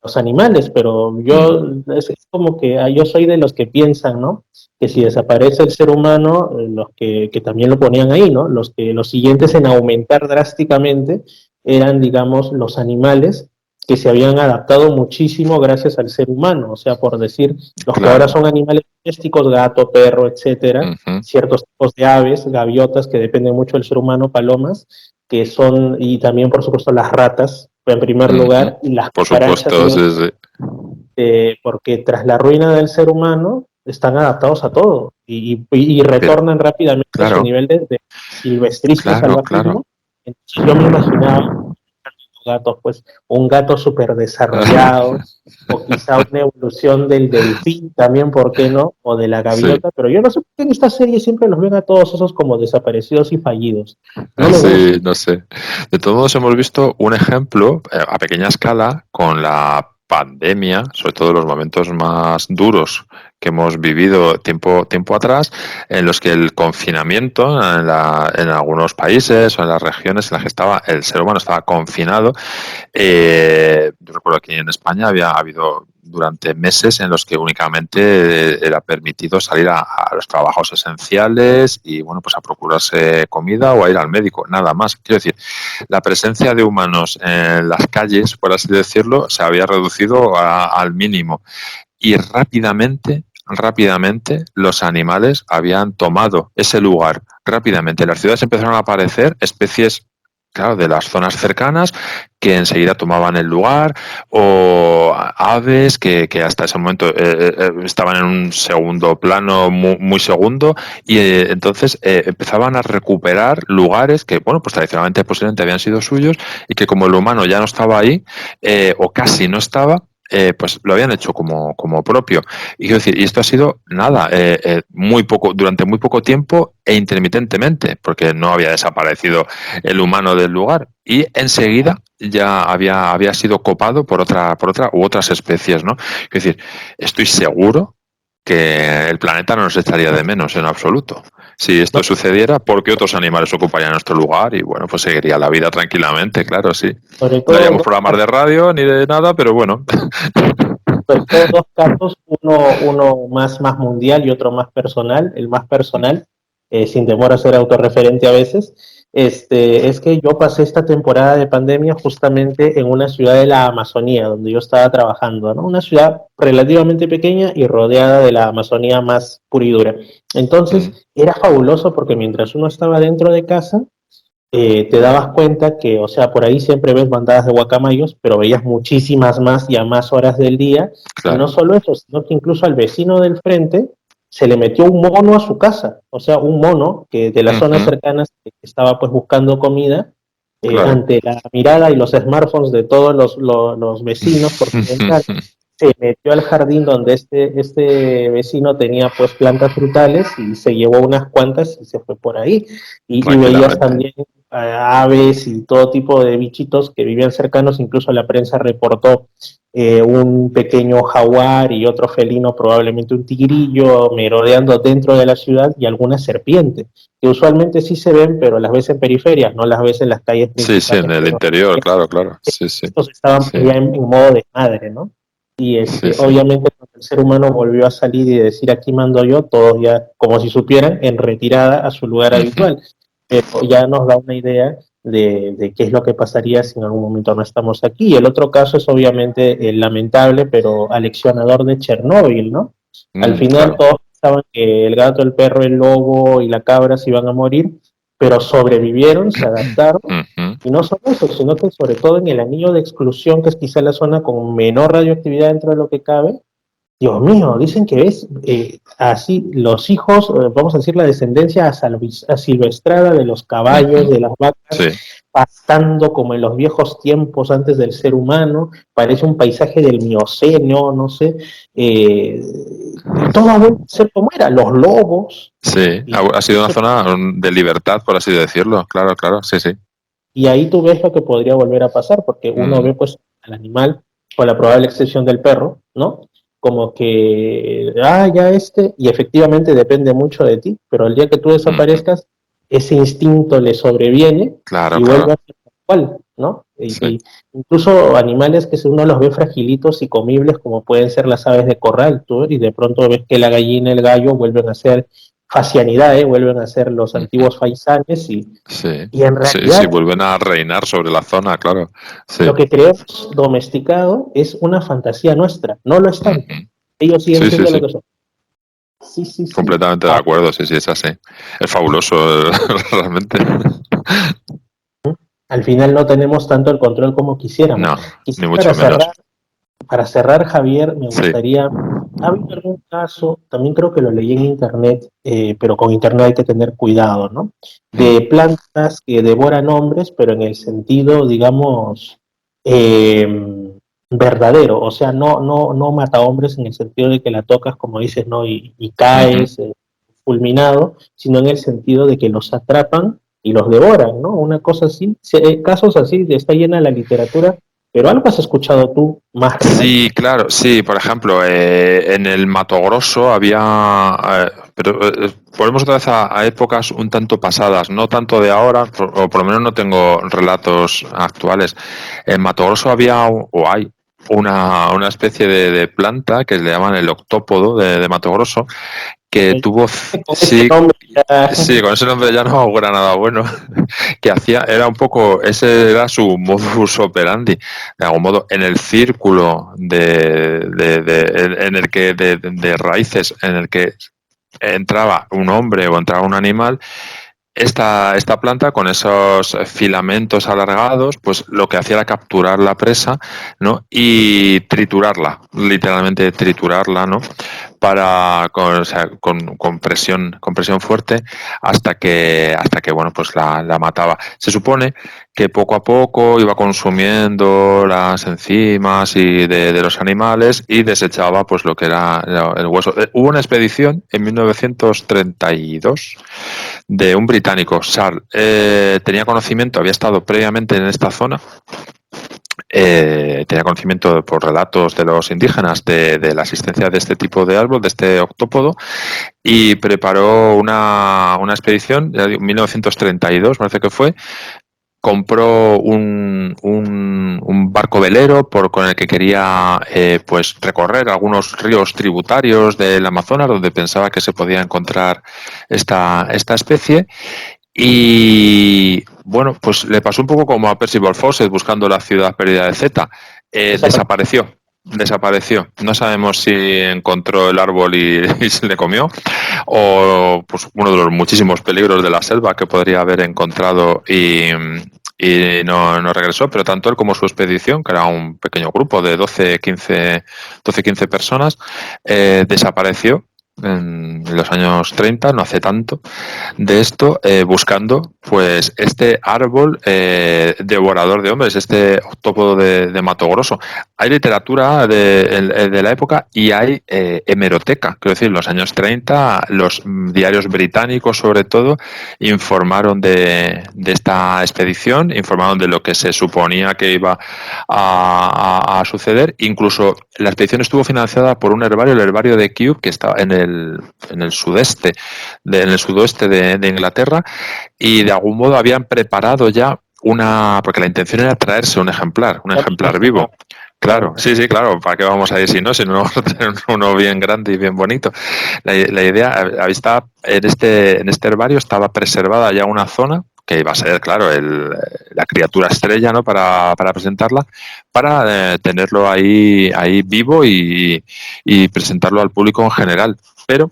Speaker 2: los animales. Pero yo, es como que yo soy de los que piensan, ¿no? Que si desaparece el ser humano, los que también lo ponían ahí, ¿no? Los siguientes en aumentar drásticamente eran, digamos, los animales que se habían adaptado muchísimo gracias al ser humano. O sea, por decir, los que ahora son animales domésticos, gato, perro, etcétera, ciertos tipos de aves, gaviotas, que dependen mucho del ser humano, palomas, que son, y también, por supuesto, las ratas, en primer lugar, y las
Speaker 3: Por
Speaker 2: cucarachas,
Speaker 3: supuesto, sí.
Speaker 2: porque tras la ruina del ser humano están adaptados a todo y retornan rápidamente a su
Speaker 3: Claro,
Speaker 2: nivel de silvestrismo,
Speaker 3: claro.
Speaker 2: salvajismo. Entonces yo me imaginaba gatos, pues un gato súper desarrollado, o quizá una evolución del delfín también, ¿por qué no? O de la
Speaker 3: Sí,
Speaker 2: gaviota, pero yo no sé por qué en esta serie siempre los ven a todos esos como desaparecidos y fallidos. No me gusta.
Speaker 3: sí, no sé. De todos modos, hemos visto un ejemplo a pequeña escala con la pandemia, sobre todo en los momentos más duros que hemos vivido tiempo atrás, en los que el confinamiento en algunos países o en las regiones en las que estaba el ser humano estaba confinado. Yo recuerdo que en España había habido durante meses en los que únicamente era permitido salir a los trabajos esenciales y bueno, pues a procurarse comida o a ir al médico, nada más. Quiero decir, la presencia de humanos en las calles, por así decirlo, se había reducido al mínimo y rápidamente los animales habían tomado ese lugar. Rápidamente en las ciudades empezaron a aparecer especies, claro, de las zonas cercanas que enseguida tomaban el lugar, o aves que hasta ese momento estaban en un segundo plano muy segundo, y entonces empezaban a recuperar lugares que, bueno, pues tradicionalmente posiblemente habían sido suyos y que como el humano ya no estaba ahí, o casi no estaba, pues lo habían hecho como propio. Y quiero decir, y esto ha sido nada, muy poco, durante muy poco tiempo e intermitentemente, porque no había desaparecido el humano del lugar. Y enseguida ya había sido copado por otra u otras especies, ¿no? Es decir, estoy seguro que el planeta no nos echaría de menos en absoluto. Si esto sucediera, porque otros animales ocuparían nuestro lugar y bueno, pues seguiría la vida tranquilamente, claro, sí.
Speaker 2: Sobre
Speaker 3: No
Speaker 2: todo
Speaker 3: haríamos programas de radio ni de nada, pero bueno.
Speaker 2: sobre todo dos casos, uno más mundial y otro más personal. El más personal, sin temor a ser autorreferente a veces, es que yo pasé esta temporada de pandemia justamente en una ciudad de la Amazonía, donde yo estaba trabajando, ¿no? Una ciudad relativamente pequeña y rodeada de la Amazonía más pura y dura. Entonces, era fabuloso porque mientras uno estaba dentro de casa, te dabas cuenta que, o sea, por ahí siempre ves bandadas de guacamayos, pero veías muchísimas más y a más horas del día, y no
Speaker 3: Claro.
Speaker 2: solo eso, sino que incluso al vecino del frente se le metió un mono a su casa, o sea, un mono que de las zonas
Speaker 3: Ujú,
Speaker 2: cercanas que estaba pues buscando comida,
Speaker 3: claro.
Speaker 2: ante la mirada y los smartphones de todos los vecinos por su ventana, se metió al jardín donde este vecino tenía pues plantas frutales y se llevó unas cuantas y se fue por ahí. Y veías
Speaker 3: Tranquilamente.
Speaker 2: también aves y todo tipo de bichitos que vivían cercanos, incluso la prensa reportó un pequeño jaguar y otro felino, probablemente un tigrillo, merodeando dentro de la ciudad y algunas serpientes, que usualmente sí se ven, pero las ves en periferias, no las ves en las calles
Speaker 3: Sí, sí, en
Speaker 2: principales.
Speaker 3: el
Speaker 2: Pero
Speaker 3: interior, claro, claro. Sí, sí.
Speaker 2: estos estaban
Speaker 3: Sí,
Speaker 2: ya en modo de madre, ¿no? Y
Speaker 3: sí, sí.
Speaker 2: obviamente cuando el ser humano volvió a salir y decir aquí mando yo, todos ya, como si supieran, en retirada a su lugar
Speaker 3: Ujú,
Speaker 2: habitual. Pero ya nos da una idea de qué es lo que pasaría si en algún momento no estamos aquí. Y el otro caso es obviamente el lamentable, pero aleccionador de Chernóbil, ¿no? Al final
Speaker 3: claro.
Speaker 2: todos pensaban que el gato, el perro, el lobo y la cabra se iban a morir, pero sobrevivieron, se adaptaron
Speaker 3: Ujú,
Speaker 2: y no solo eso, sino que sobre todo en el anillo de exclusión, que es quizá la zona con menor radioactividad dentro de lo que cabe, Dios mío, dicen que ves así los hijos, vamos a decir la descendencia asilvestrada de los caballos,
Speaker 3: ujú.
Speaker 2: de las vacas,
Speaker 3: Sí,
Speaker 2: pasando como en los viejos tiempos antes del ser humano, parece un paisaje del Mioceno, no sé, y todo ha vuelto a ser como era, los lobos,
Speaker 3: sí.
Speaker 2: y
Speaker 3: Ha sido una zona de libertad, por así decirlo. Claro, claro. Sí, sí.
Speaker 2: Y ahí tú ves lo que podría volver a pasar, porque uno
Speaker 3: Mm,
Speaker 2: ve pues al animal, con la probable excepción del perro, ¿no? Como que, ya y efectivamente depende mucho de ti, pero el día que tú
Speaker 3: ujú.
Speaker 2: desaparezcas, ese instinto le sobreviene
Speaker 3: Claro,
Speaker 2: y vuelve
Speaker 3: claro.
Speaker 2: a ser igual, ¿no?
Speaker 3: Sí.
Speaker 2: Y incluso animales que uno los ve fragilitos y comibles, como pueden ser las aves de corral, tú, y de pronto ves que la gallina y el gallo vuelven a ser facianidad, vuelven a ser los
Speaker 3: Ujú.
Speaker 2: antiguos faisanes
Speaker 3: Sí.
Speaker 2: y en
Speaker 3: Sí, sí,
Speaker 2: realidad
Speaker 3: vuelven a reinar sobre la zona, claro. Sí.
Speaker 2: lo que creemos domesticado es una fantasía nuestra, no lo es tanto.
Speaker 3: Ujú.
Speaker 2: Ellos siguen
Speaker 3: Sí, sí,
Speaker 2: siendo lo
Speaker 3: sí.
Speaker 2: que son. Sí, sí, sí.
Speaker 3: Completamente de acuerdo, sí, sí, es así. Es fabuloso, realmente.
Speaker 2: Al final no tenemos tanto el control como quisiéramos.
Speaker 3: No,
Speaker 2: Quizás
Speaker 3: ni mucho menos.
Speaker 2: para cerrar, Javier, me
Speaker 3: Sí.
Speaker 2: gustaría, ¿ha habido algún caso? También creo que lo leí en internet, pero con internet hay que tener cuidado, ¿no?
Speaker 3: Mm.
Speaker 2: De plantas que devoran hombres, pero en el sentido, digamos, verdadero, o sea, no mata hombres en el sentido de que la tocas, como dices, ¿no? Y caes fulminado, sino en el sentido de que los atrapan y los devoran, ¿no? Una cosa así, casos así, está llena la literatura, pero algo has escuchado tú más real.
Speaker 3: Sí, claro, sí, por ejemplo, en el Mato Grosso había, pero volvemos otra vez a épocas un tanto pasadas, no tanto de ahora, o por lo menos no tengo relatos actuales. En Mato Grosso había, o hay, una especie de planta que le llaman el octópodo de Mato Grosso, que tuvo,
Speaker 2: Con ese
Speaker 3: sí,
Speaker 2: nombre ya...
Speaker 3: sí, con ese nombre ya no augura nada bueno, que hacía, era un poco, ese era su modus operandi, de algún modo, en el círculo en el que, de raíces, en el que entraba un hombre o entraba un animal, esta planta con esos filamentos alargados, pues lo que hacía era capturar la presa, ¿no? Y triturarla, literalmente triturarla, ¿no? O sea, con presión fuerte hasta que bueno, pues la mataba. Se supone que poco a poco iba consumiendo las enzimas y de los animales y desechaba pues lo que era el hueso. Hubo una expedición en 1932 de un británico, Charles. Tenía conocimiento, había estado previamente en esta zona, tenía conocimiento por relatos de los indígenas de la existencia de este tipo de árbol, de este octópodo, y preparó una expedición, ya digo, 1932 parece que fue. Compró un barco velero con el que quería pues recorrer algunos ríos tributarios del Amazonas donde pensaba que se podía encontrar esta especie. Y bueno, pues le pasó un poco como a Percival Fawcett buscando la ciudad perdida de Z. Desapareció. No sabemos si encontró el árbol y se le comió, o pues uno de los muchísimos peligros de la selva que podría haber encontrado y no regresó, pero tanto él como su expedición, que era un pequeño grupo de 15 personas, desapareció en los años 30, no hace tanto, de esto, buscando pues este árbol devorador de hombres, este octópodo de Mato Grosso. Hay literatura de la época y hay hemeroteca, quiero decir, en los años 30 los diarios británicos sobre todo informaron de esta expedición, informaron de lo que se suponía que iba a suceder. Incluso la expedición estuvo financiada por un herbario, el herbario de Kew, que está en el sudoeste de Inglaterra, y de algún modo habían preparado ya porque la intención era traerse un ejemplar vivo. Claro, sí, claro, ¿para qué vamos a ir si no vamos a tener uno bien grande y bien bonito? La idea, está en este herbario estaba preservada ya una zona que iba a ser, claro, la criatura estrella, ¿no? Para presentarla, para tenerlo ahí vivo y presentarlo al público en general. Pero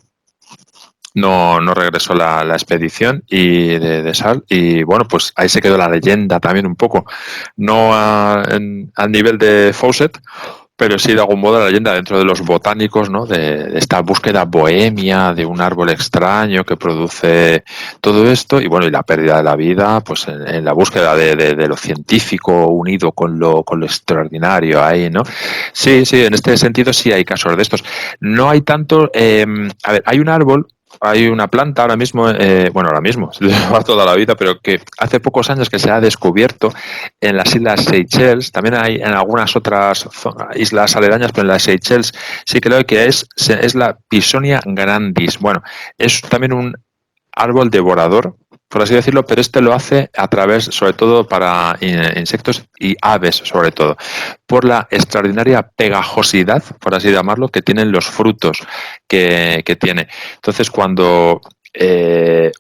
Speaker 3: no regresó la expedición de Sal, y bueno, pues ahí se quedó la leyenda también un poco, no al nivel de Fawcett, pero sí de algún modo la leyenda dentro de los botánicos, ¿no? De esta búsqueda bohemia de un árbol extraño que produce todo esto, y bueno, y la pérdida de la vida, pues en la búsqueda de lo científico unido con lo extraordinario ahí, ¿no? Sí, en este sentido sí hay casos de estos. No hay tanto, a ver, hay un árbol, hay una planta ahora mismo, ahora mismo, lleva toda la vida, pero que hace pocos años que se ha descubierto en las Islas Seychelles, también hay en algunas otras islas aledañas, pero en las Seychelles sí creo que es la Pisonia grandis. Bueno, es también un árbol devorador, por así decirlo, pero este lo hace a través, sobre todo para insectos y aves, sobre todo, por la extraordinaria pegajosidad, por así llamarlo, que tienen los frutos que tiene. Entonces, cuando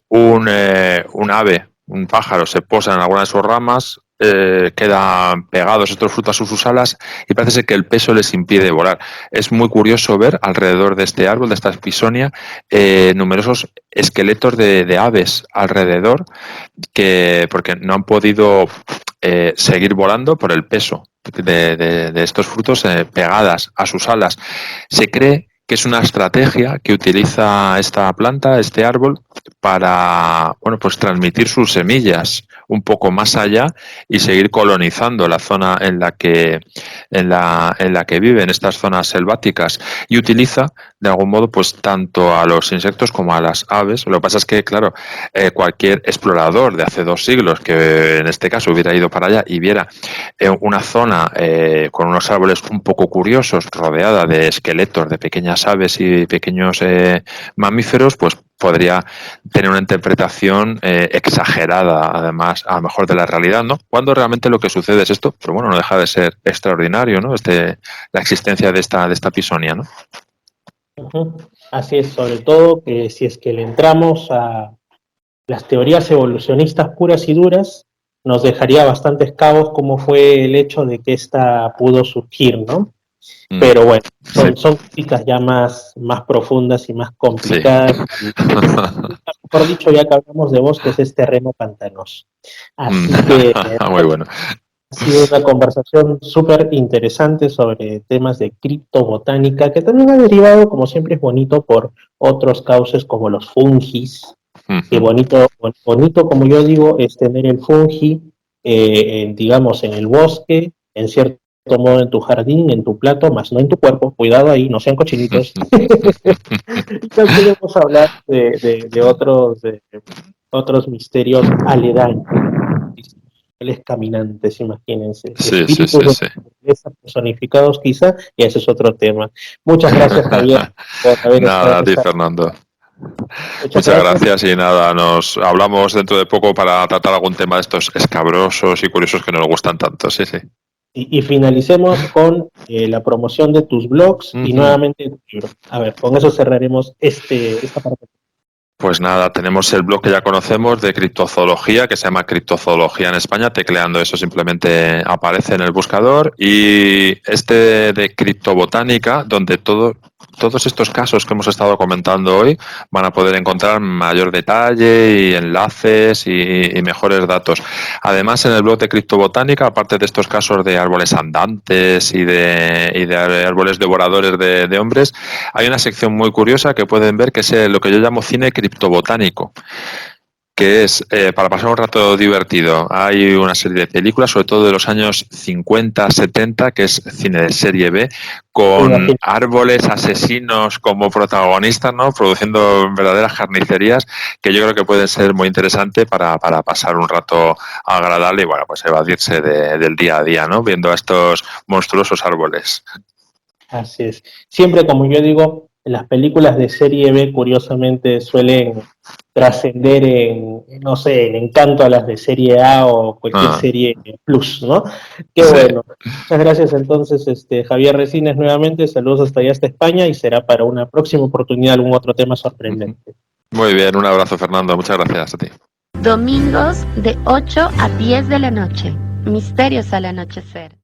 Speaker 3: un ave, un pájaro, se posa en alguna de sus ramas, quedan pegados estos frutos a sus alas y parece ser que el peso les impide volar. Es muy curioso ver alrededor de este árbol, de esta Pisonia, numerosos esqueletos de aves alrededor, porque no han podido seguir volando por el peso de estos frutos pegadas a sus alas. Se cree que es una estrategia que utiliza esta planta, este árbol, para, bueno, pues transmitir sus semillas un poco más allá y seguir colonizando la zona en la que viven, estas zonas selváticas, y utiliza de algún modo pues tanto a los insectos como a las aves. Lo que pasa es que, claro, cualquier explorador de hace 2 siglos que en este caso hubiera ido para allá y viera una zona con unos árboles un poco curiosos, rodeada de esqueletos de pequeñas aves y pequeños mamíferos, pues podría tener una interpretación exagerada, además, a lo mejor de la realidad, ¿no? Cuando realmente lo que sucede es esto, pero bueno, no deja de ser extraordinario, ¿no? La existencia de esta pisonia, ¿no?
Speaker 2: Ujú. Así es, sobre todo que si es que le entramos a las teorías evolucionistas puras y duras, nos dejaría bastantes cabos como fue el hecho de que esta pudo surgir, ¿no? Pero bueno, son críticas ya más profundas y más complicadas. Sí. Mejor dicho, ya que hablamos de bosques, es terreno pantanoso. Así que
Speaker 3: muy bueno.
Speaker 2: Ha sido una conversación súper interesante sobre temas de criptobotánica, que también ha derivado, como siempre es bonito, por otros cauces como los fungis. Que bonito como yo digo, es tener el fungi, digamos, en el bosque, en cierto modo en tu jardín, en tu plato, más no en tu cuerpo. Cuidado ahí, no sean cochinitos. Y también queremos hablar de otros misterios aledaños, caminantes, imagínense. Espíritus de personificados quizá, y ese es otro tema. Muchas gracias, Javier, por haber
Speaker 3: Nada, a ti, Fernando. Muchas gracias y nada, nos hablamos dentro de poco para tratar algún tema de estos escabrosos y curiosos que nos gustan tanto, sí.
Speaker 2: Y finalicemos con la promoción de tus blogs y nuevamente tu libro. A ver, con eso cerraremos esta parte.
Speaker 3: Pues nada, tenemos el blog que ya conocemos de criptozoología, que se llama Criptozoología en España. Tecleando eso simplemente aparece en el buscador. Y este de criptobotánica, donde todos estos casos que hemos estado comentando hoy van a poder encontrar mayor detalle y enlaces y mejores datos. Además, en el blog de criptobotánica, aparte de estos casos de árboles andantes y de árboles devoradores de hombres, hay una sección muy curiosa que pueden ver, que es lo que yo llamo cine criptobotánico, que es para pasar un rato divertido. Hay una serie de películas, sobre todo de los años 50, 70, que es cine de serie B, con árboles asesinos como protagonistas, ¿no? Produciendo verdaderas carnicerías, que yo creo que pueden ser muy interesantes para pasar un rato agradable y, bueno, pues evadirse del día a día, ¿no? Viendo a estos monstruosos árboles.
Speaker 2: Así es. Siempre, como yo digo, las películas de serie B, curiosamente, suelen trascender no sé, el encanto a las de serie A o cualquier serie plus, ¿no? Qué bueno. Muchas gracias entonces, Javier Resines, nuevamente. Saludos hasta allá, hasta España, y será para una próxima oportunidad algún otro tema sorprendente.
Speaker 3: Muy bien, un abrazo, Fernando. Muchas gracias a ti.
Speaker 1: Domingos de 8 a 10 de la noche. Misterios al anochecer.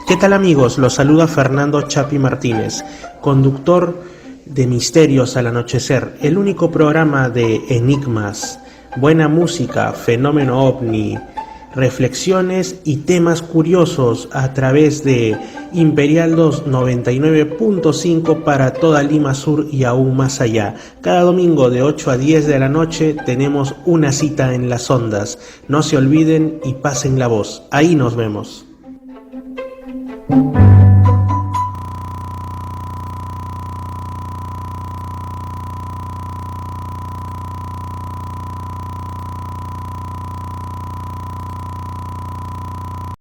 Speaker 4: ¿Qué tal, amigos? Los saluda Fernando Chapi Martínez, conductor de Misterios al Anochecer, el único programa de enigmas, buena música, fenómeno ovni, reflexiones y temas curiosos a través de Imperial 299.5 para toda Lima Sur y aún más allá. Cada domingo de 8 a 10 de la noche tenemos una cita en las ondas. No se olviden y pasen la voz. Ahí nos vemos.